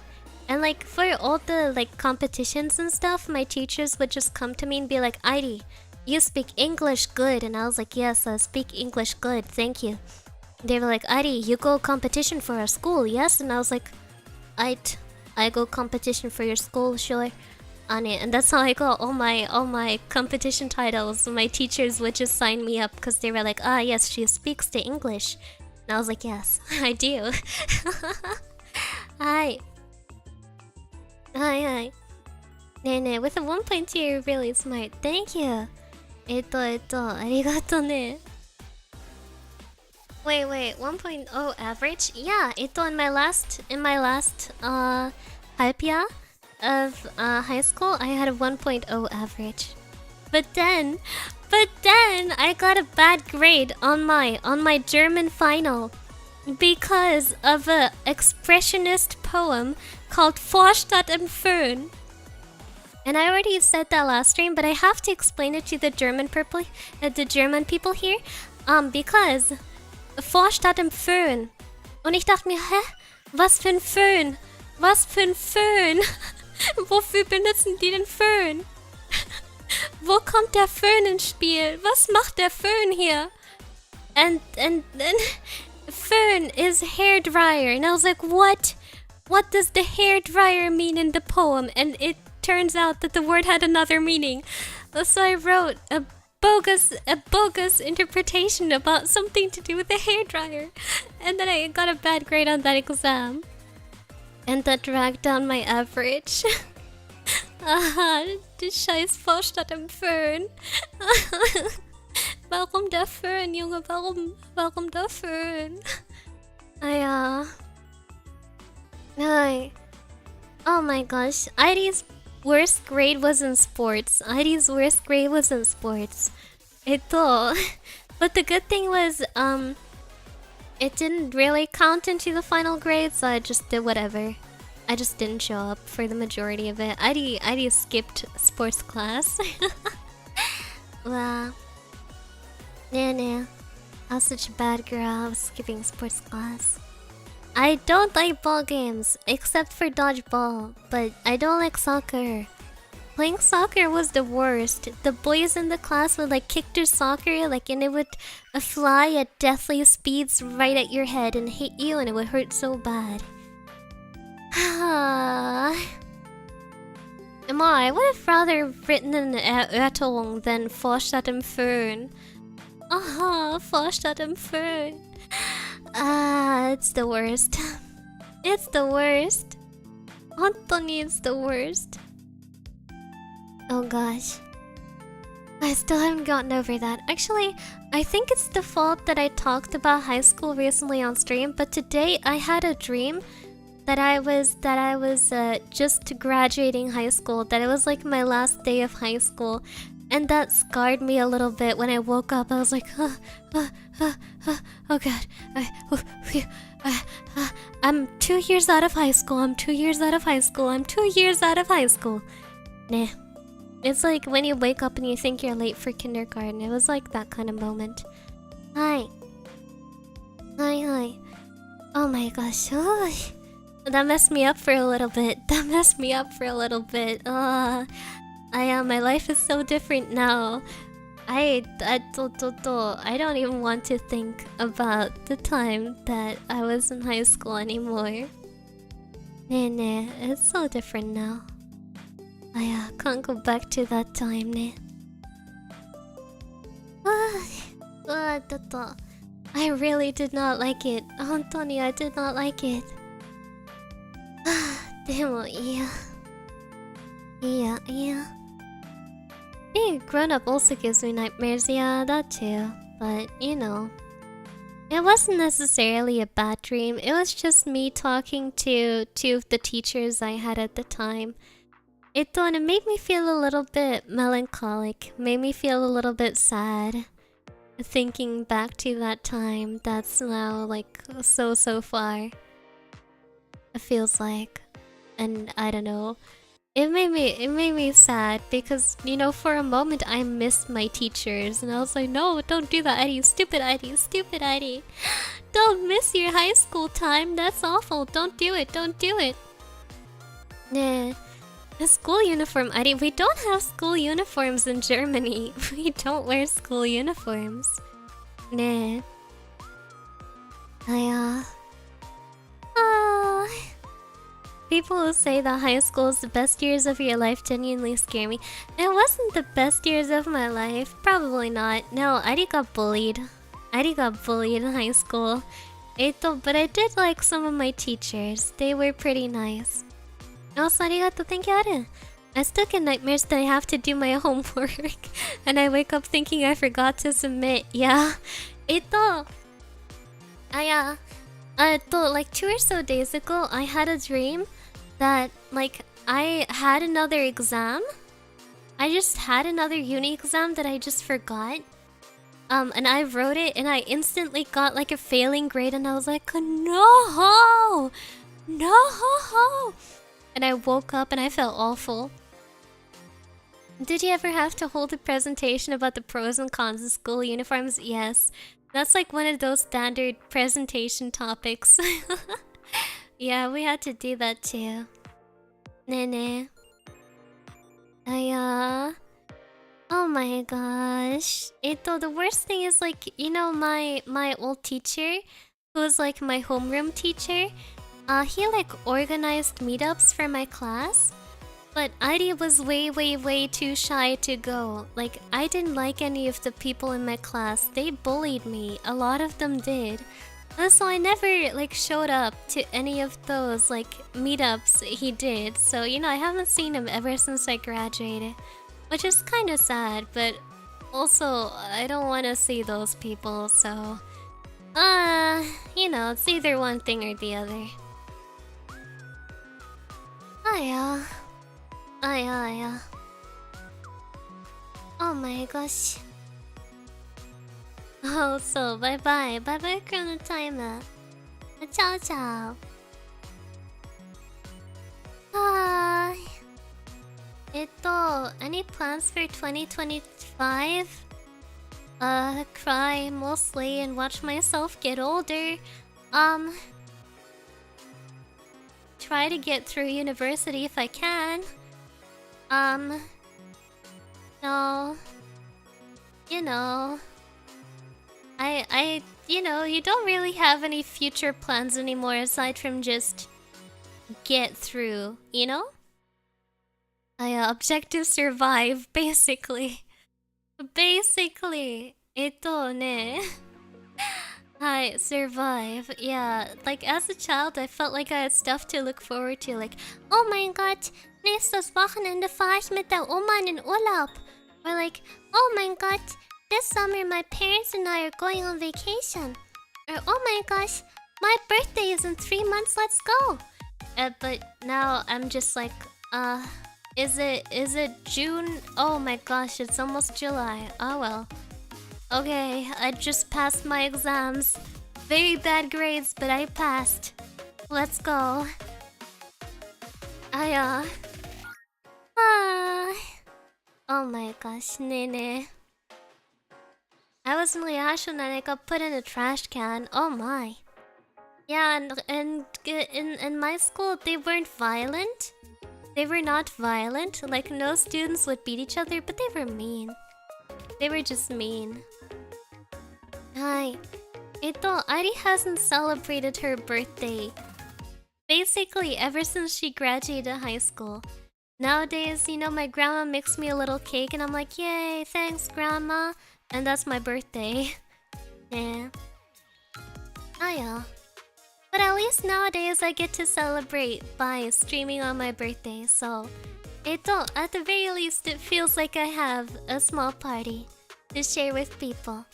And like, for all the like competitions and stuff, my teachers would just come to me and be like, ID, you speak English good. And I was like, yes, I speak English good, thank you. They were like, ID, you go competition for our school, yes? And I was like, I go competition for your school, sure. And that's how I got all my competition titles. My teachers would just sign me up because they were like, yes, she speaks the English. And I was like, yes, I do. Hi. Ne, with a 1.2 you're really smart. Thank you. Arigato ne. Wait, 1.0 average? Yeah, in my last halpia of high school, I had a 1.0 average. But then I got a bad grade on my German final because of a expressionist poem called Vorstadt im Föhn. And I already said that last stream, but I have to explain it to the German people here, because Vorstadt im Föhn. Und ich dachte mir, hä? Was für ein Föhn? Was für ein Föhn? Wofür benutzen die den Föhn? Wo kommt der Föhn ins Spiel? Was macht der Föhn hier? And then Föhn is hair dryer. And I was like, what? What does the hair dryer mean in the poem? And it turns out that the word had another meaning. So I wrote a bogus interpretation about something to do with the hair dryer. And then I got a bad grade on that exam. And that dragged down my average. Aha, die scheiß Vorstadt im Föhn. Welcome Fern, Junge, welcome Fern. I oh my gosh, Idi's worst grade was in sports. Idi's worst grade was in sports. But the good thing was, it didn't really count into the final grade, so I just did whatever. I just didn't show up for the majority of it. Id skipped sports class. Wow. Nah. I was such a bad girl, I was skipping sports class. I don't like ball games, except for dodgeball, but I don't like soccer. Playing soccer was the worst. The boys in the class would like kick their soccer, like, and it would fly at deathly speeds right at your head and hit you, and it would hurt so bad. I would have rather written an Ertong than Forstadt Fern. Forstadt Fern. It's the worst. It's the worst. Honestly, it's the worst. Oh gosh. I still haven't gotten over that. Actually, I think it's the fault that I talked about high school recently on stream, but today I had a dream that I was just graduating high school, that it was like my last day of high school, and that scarred me a little bit. When I woke up, I was like, oh god, I'm 2 years out of high school, I'm 2 years out of high school, I'm 2 years out of high school. Nah. It's like when you wake up and you think you're late for kindergarten. It was like that kind of moment. Hi. Oh my gosh. Oh. That messed me up for a little bit. My life is so different now. I don't even want to think about the time that I was in high school anymore. Nah, it's so different now. I can't go back to that time, ne. I really did not like it. Anthony, I did not like it. Yeah. Being grown up also gives me nightmares, yeah, that too. But, you know, it wasn't necessarily a bad dream. It was just me talking to two of the teachers I had at the time. It made me feel a little bit melancholic, made me feel a little bit sad. Thinking back to that time that's now like so far. It feels like, and I don't know. It made me sad because, you know, for a moment I missed my teachers and I was like, no, don't do that, Eddie, stupid Eddie. Don't miss your high school time, that's awful, don't do it. Nah. A school uniform, Eddie. We don't have school uniforms in Germany. We don't wear school uniforms. Nah. People who say that high school is the best years of your life genuinely scare me. It wasn't the best years of my life. Probably not. No, Eddie got bullied. In high school. But I did like some of my teachers. They were pretty nice. Also, arigato, thank you, Aru. I still get nightmares that I have to do my homework and I wake up thinking I forgot to submit. Yeah. Like 2 or so days ago, I had a dream that, like, I had another exam. I just had another uni exam that I just forgot. And I wrote it and I instantly got like a failing grade and I was like, no! And I woke up and I felt awful. Did you ever have to hold a presentation about the pros and cons of school uniforms? Yes. That's like one of those standard presentation topics. Yeah, we had to do that too. Nene. Oh my gosh. The worst thing is, like, you know, my old teacher, who was like my homeroom teacher, he like organized meetups for my class, but Adi was way too shy to go. Like, I didn't like any of the people in my class. They bullied me. A lot of them did. And so I never like showed up to any of those like meetups he did. So, you know, I haven't seen him ever since I graduated, which is kind of sad, but Also, I don't want to see those people, so... you know, it's either one thing or the other. Oh yeah. Oh yeah, yeah. Oh my gosh. Oh, so bye-bye. Bye-bye, Chrono Timer. Ciao, ciao. Hi. Any plans for 2025? Cry mostly and watch myself get older. Try to get through university if I can. No. You know. You know, you don't really have any future plans anymore aside from just get through, you know? Objective survive, basically. Basically. Ne. Hi, survive. Yeah, like as a child, I felt like I had stuff to look forward to. Like, oh my god, nächstes Wochenende fahre ich mit der Oma in den Urlaub. Or like, oh my god, this summer my parents and I are going on vacation. Or oh my gosh, my birthday is in 3 months, let's go. But now I'm just like, is it June? Oh my gosh, it's almost July. Oh well. Okay, I just passed my exams. Very bad grades, but I passed. Let's go. Oh my gosh, Nene. I was in Liasho and I got put in a trash can. Oh my. Yeah, and in my school, they weren't violent. They were not violent. Like, no students would beat each other, but they were mean. They were just mean. Hi. Ari hasn't celebrated her birthday. Basically, ever since she graduated high school. Nowadays, you know, my grandma makes me a little cake and I'm like, yay, thanks, grandma. And that's my birthday. Yeah. Yeah. But at least nowadays I get to celebrate by streaming on my birthday, so... at the very least, it feels like I have a small party to share with people.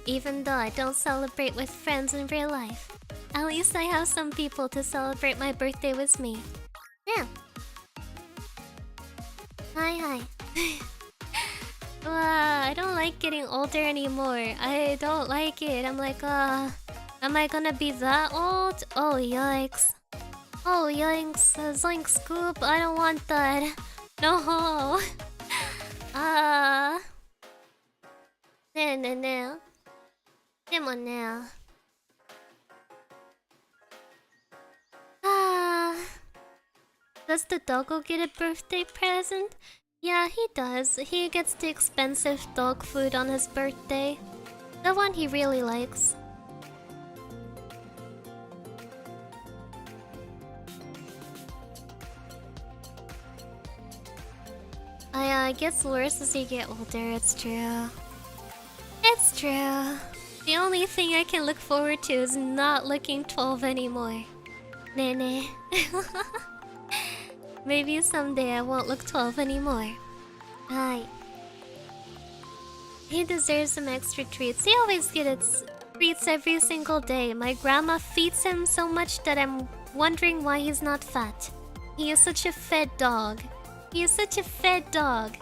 Even though I don't celebrate with friends in real life. At least I have some people to celebrate my birthday with me. Yeah. Hi. I don't like getting older anymore. I don't like it. I'm like, am I gonna be that old? Oh, yikes. Oh, yikes. Zoink scoop. I don't want that. No. No. Come on now. Does the doggo get a birthday present? Yeah, he does. He gets the expensive dog food on his birthday. The one he really likes. It gets worse as you get older, it's true. It's true. The only thing I can look forward to is not looking 12 anymore. Nene. Maybe someday I won't look 12 anymore. Hi. He deserves some extra treats. He always gets treats every single day. My grandma feeds him so much that I'm wondering why he's not fat. He is such a fed dog. He is such a fed dog.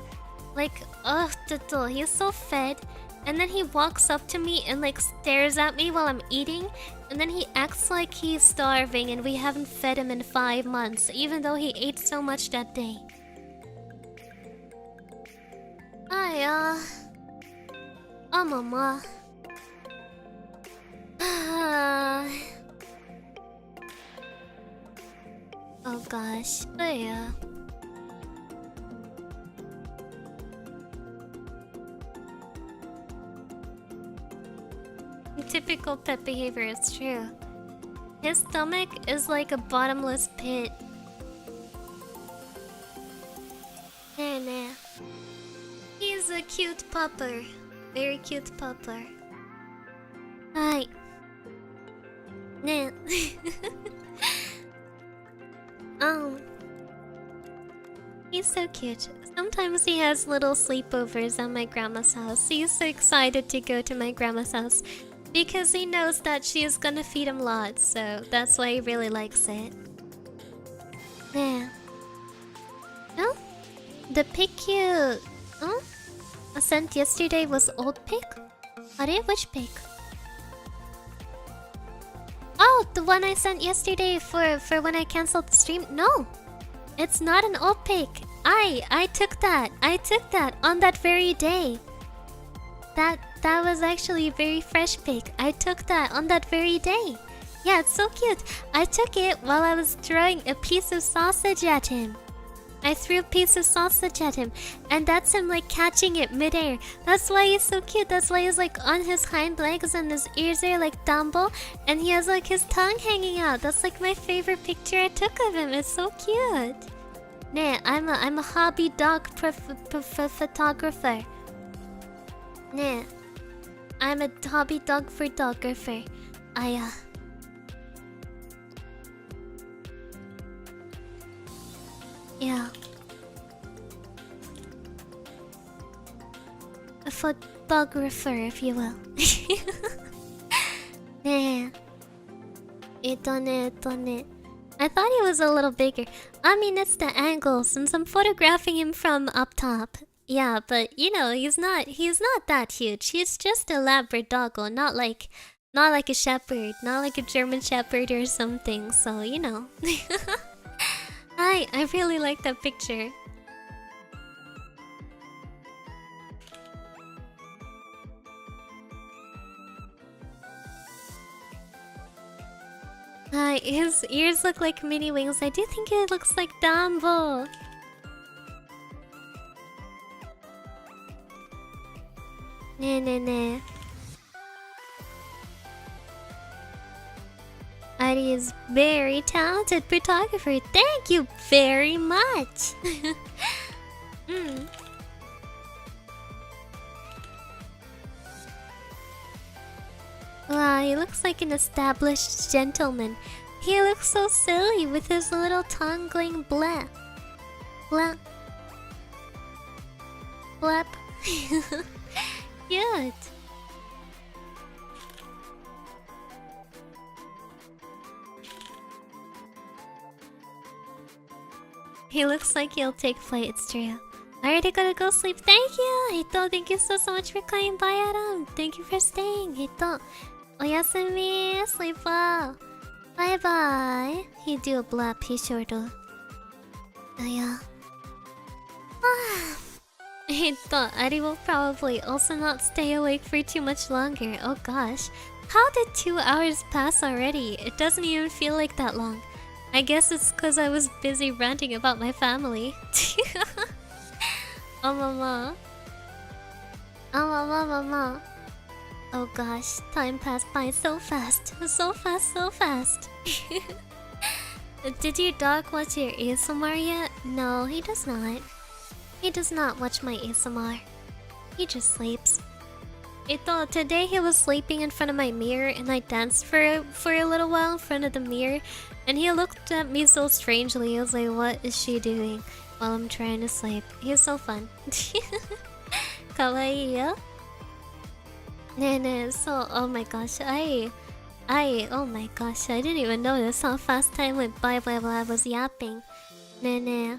Like, ugh, Tutul, he is so fed. And then he walks up to me and like stares at me while I'm eating. And then he acts like he's starving and we haven't fed him in 5 months, even though he ate so much that day. Oh, mama. Oh gosh. Yeah. Typical pet behavior, it's true. His stomach is like a bottomless pit. Nah. He's a cute pupper. Very cute pupper. Hi. Nah. He's so cute. Sometimes he has little sleepovers at my grandma's house. He's so excited to go to my grandma's house because he knows that she is gonna feed him lots, so that's why he really likes it. Yeah. Oh? The pic you... Oh? I sent yesterday was old pic? Which pic? Oh, the one I sent yesterday for when I canceled the stream? No! It's not an old pic. I took that. I took that on that very day. That was actually a very fresh pic. I took that on that very day. Yeah, it's so cute. I took it while I was throwing a piece of sausage at him. I threw a piece of sausage at him, and that's him like catching it midair. That's why he's so cute. That's why he's like on his hind legs and his ears are like Dumbo, and he has like his tongue hanging out. That's like my favorite picture I took of him. It's so cute. Nah, I'm a hobby dog photographer. Nah, I'm a hobby dog photographer. Yeah. A photographer, if you will. Nah. It. I thought he was a little bigger. I mean, it's the angle since I'm photographing him from up top. Yeah, but you know, he's not that huge. He's just a Labradoggle, not like a shepherd, not like a German shepherd or something. So, you know. I really like that picture. His ears look like mini wings. I do think it looks like Dumbo. Nah. Ari is very talented photographer. Thank you very much. Wow, he looks like an established gentleman. He looks so silly with his little tongue going blap. Blap. Blap. Cute. He looks like he'll take flight, it's true. I already gotta go sleep. Thank you, Hito. Thank you so much for coming by, Adam. Thank you for staying, Hito. Oyasumi, sleep well. Bye bye. He do a blap, he sure do. Oh yeah. Hito, Ari will probably also not stay awake for too much longer. Oh gosh. How did 2 hours pass already? It doesn't even feel like that long. I guess it's because I was busy ranting about my family. Oh mama. Mama. Oh gosh, time passed by so fast. So fast. Did your dog watch your ASMR yet? No, he does not. He does not watch my ASMR. He just sleeps. Today he was sleeping in front of my mirror and I danced for a little while in front of the mirror and he looked at me so strangely. I was like, what is she doing while I'm trying to sleep? He's so fun. Kawaii, yo? Nah, so, oh my gosh, oh my gosh, I didn't even notice how fast time went by while I was yapping. Nah.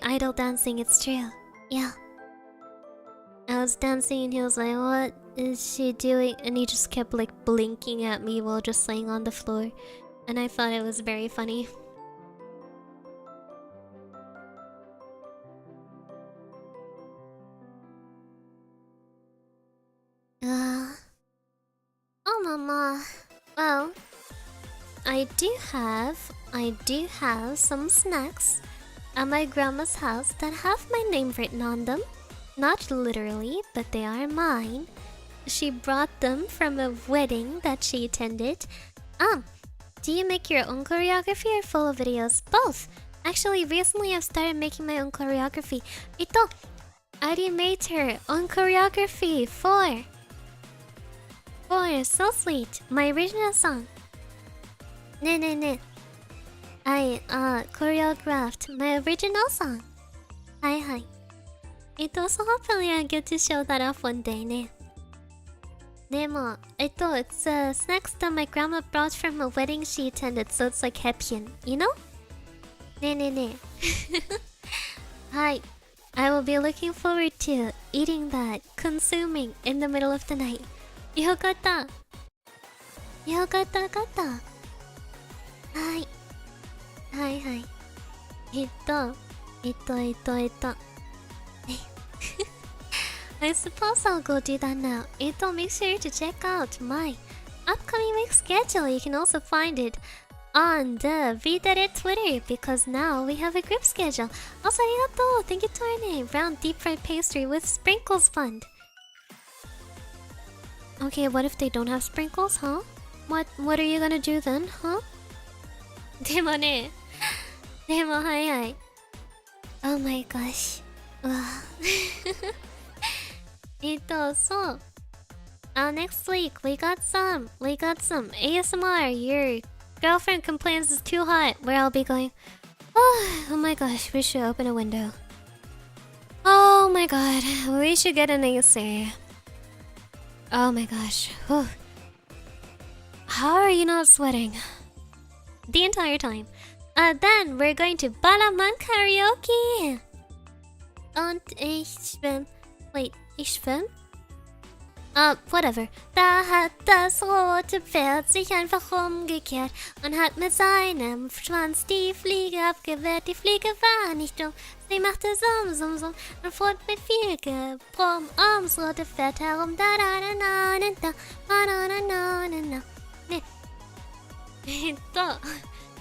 Idle dancing, it's true. Yeah. I was dancing and he was like, what is she doing? And he just kept like blinking at me while just laying on the floor. And I thought it was very funny. Oh mama. Well, I do have some snacks at my grandma's house that have my name written on them. Not literally, but they are mine. She brought them from a wedding that she attended. Do you make your own choreography or full videos? Both! Actually, recently I've started making my own choreography. Ari made her own choreography for Oh, so sweet. My original song. Ne. I choreographed my original song. Hi. So hopefully I get to show that off one day, ne. It's snacks that my grandma brought from a wedding she attended, so it's like happy, you know? Ne. Hi. I will be looking forward to eating that, consuming in the middle of the night. Yokatta. Hi. I suppose I'll go do that now. Make sure to check out my upcoming week schedule. You can also find it on the V-Dere Twitter because now we have a group schedule. Also, arigato! Thank you to our name. Round deep fried pastry with sprinkles fund. Okay, what if they don't have sprinkles, huh? What are you gonna do then, huh? Demo, hi. Oh my gosh. So next week we got some ASMR. Your girlfriend complains it's too hot, where I'll be going, oh my gosh, we should open a window. Oh my god, we should get an AC. Oh my gosh. Whew. How are you not sweating? The entire time. Then we're going to Balaman karaoke. Und ich schwimm. Wait, ich schwimm? Whatever. Da hat das rote Pferd sich einfach umgekehrt und hat mit seinem Schwanz die Fliege abgewehrt. Die Fliege war nicht dumm, sie machte Summ und fuhr mit viel Gebrumm ums rote Pferd herum. Da da da da da da da da da. Ne.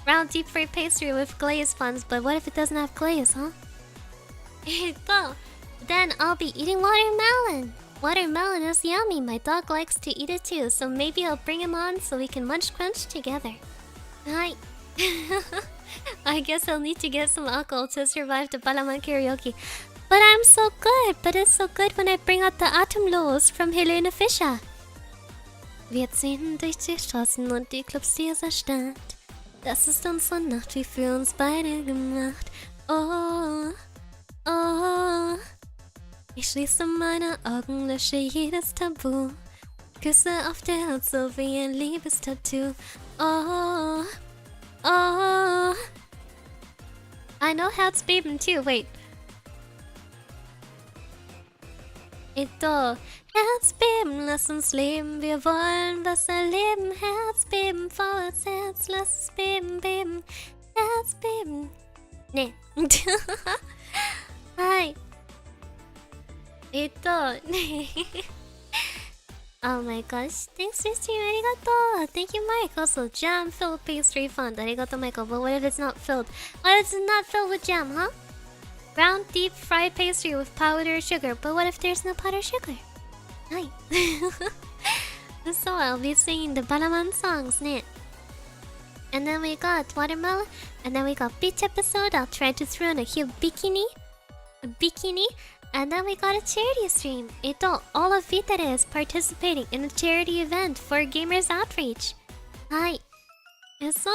Round deep fried pastry with glaze buns, but what if it doesn't have glaze, huh? Then I'll be eating watermelon. Watermelon is yummy. My dog likes to eat it too, so maybe I'll bring him on so we can munch crunch together. Hi. I guess I'll need to get some alcohol to survive the Balaman karaoke. But I'm so good. But it's so good when I bring out the Atemlos from Helene Fischer. Wir ziehen durch die Straßen und die Clubs dieser Stadt. Das ist unsere Nacht, wie für uns beide gemacht. Oh. Ich schließe meine Augen, lösche jedes Tabu. Küsse auf der Haut, so wie ein Liebestattoo. Oh. I know Herzbeben too, wait. Herzbeben, lass uns leben, wir wollen was erleben. Herzbeben, vorwärts, Herz, lass es beben. Herzbeben. Ne. Hi. Oh my gosh. Thanks for stream, arigato. Thank you, Mike. Also, jam filled pastry fun. Arigato, Michael. But what if it's not filled? What if it's not filled with jam, huh? Round deep fried pastry with powdered sugar. But what if there's no powdered sugar? Hi. So I'll be singing the Balaman songs, ne? And then we got watermelon. And then we got beach episode. I'll try to throw in a cute bikini. And then we got a charity stream. All of V-Dere is participating in a charity event for Gamers Outreach. Hi. So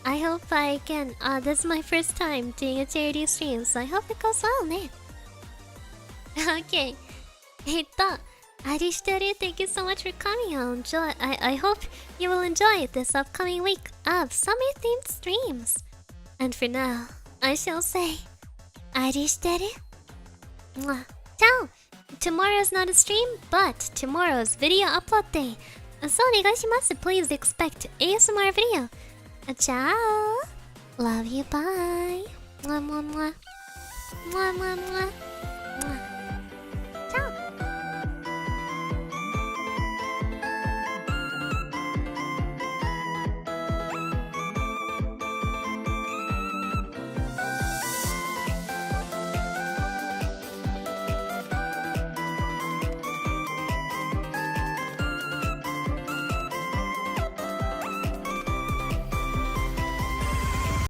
I hope I can. This is my first time doing a charity stream, so I hope it goes well, ne? Okay. Arishiteru, thank you so much for coming. I hope you will enjoy this upcoming week of summer-themed streams. And for now, I shall say, Arishiteru. Ciao! Tomorrow's not a stream, but tomorrow's video upload day. So, onegaishimasu. Please expect ASMR video. Ciao! Love you, bye! Mwah, mwah, mwah. Mwah, mwah, mwah.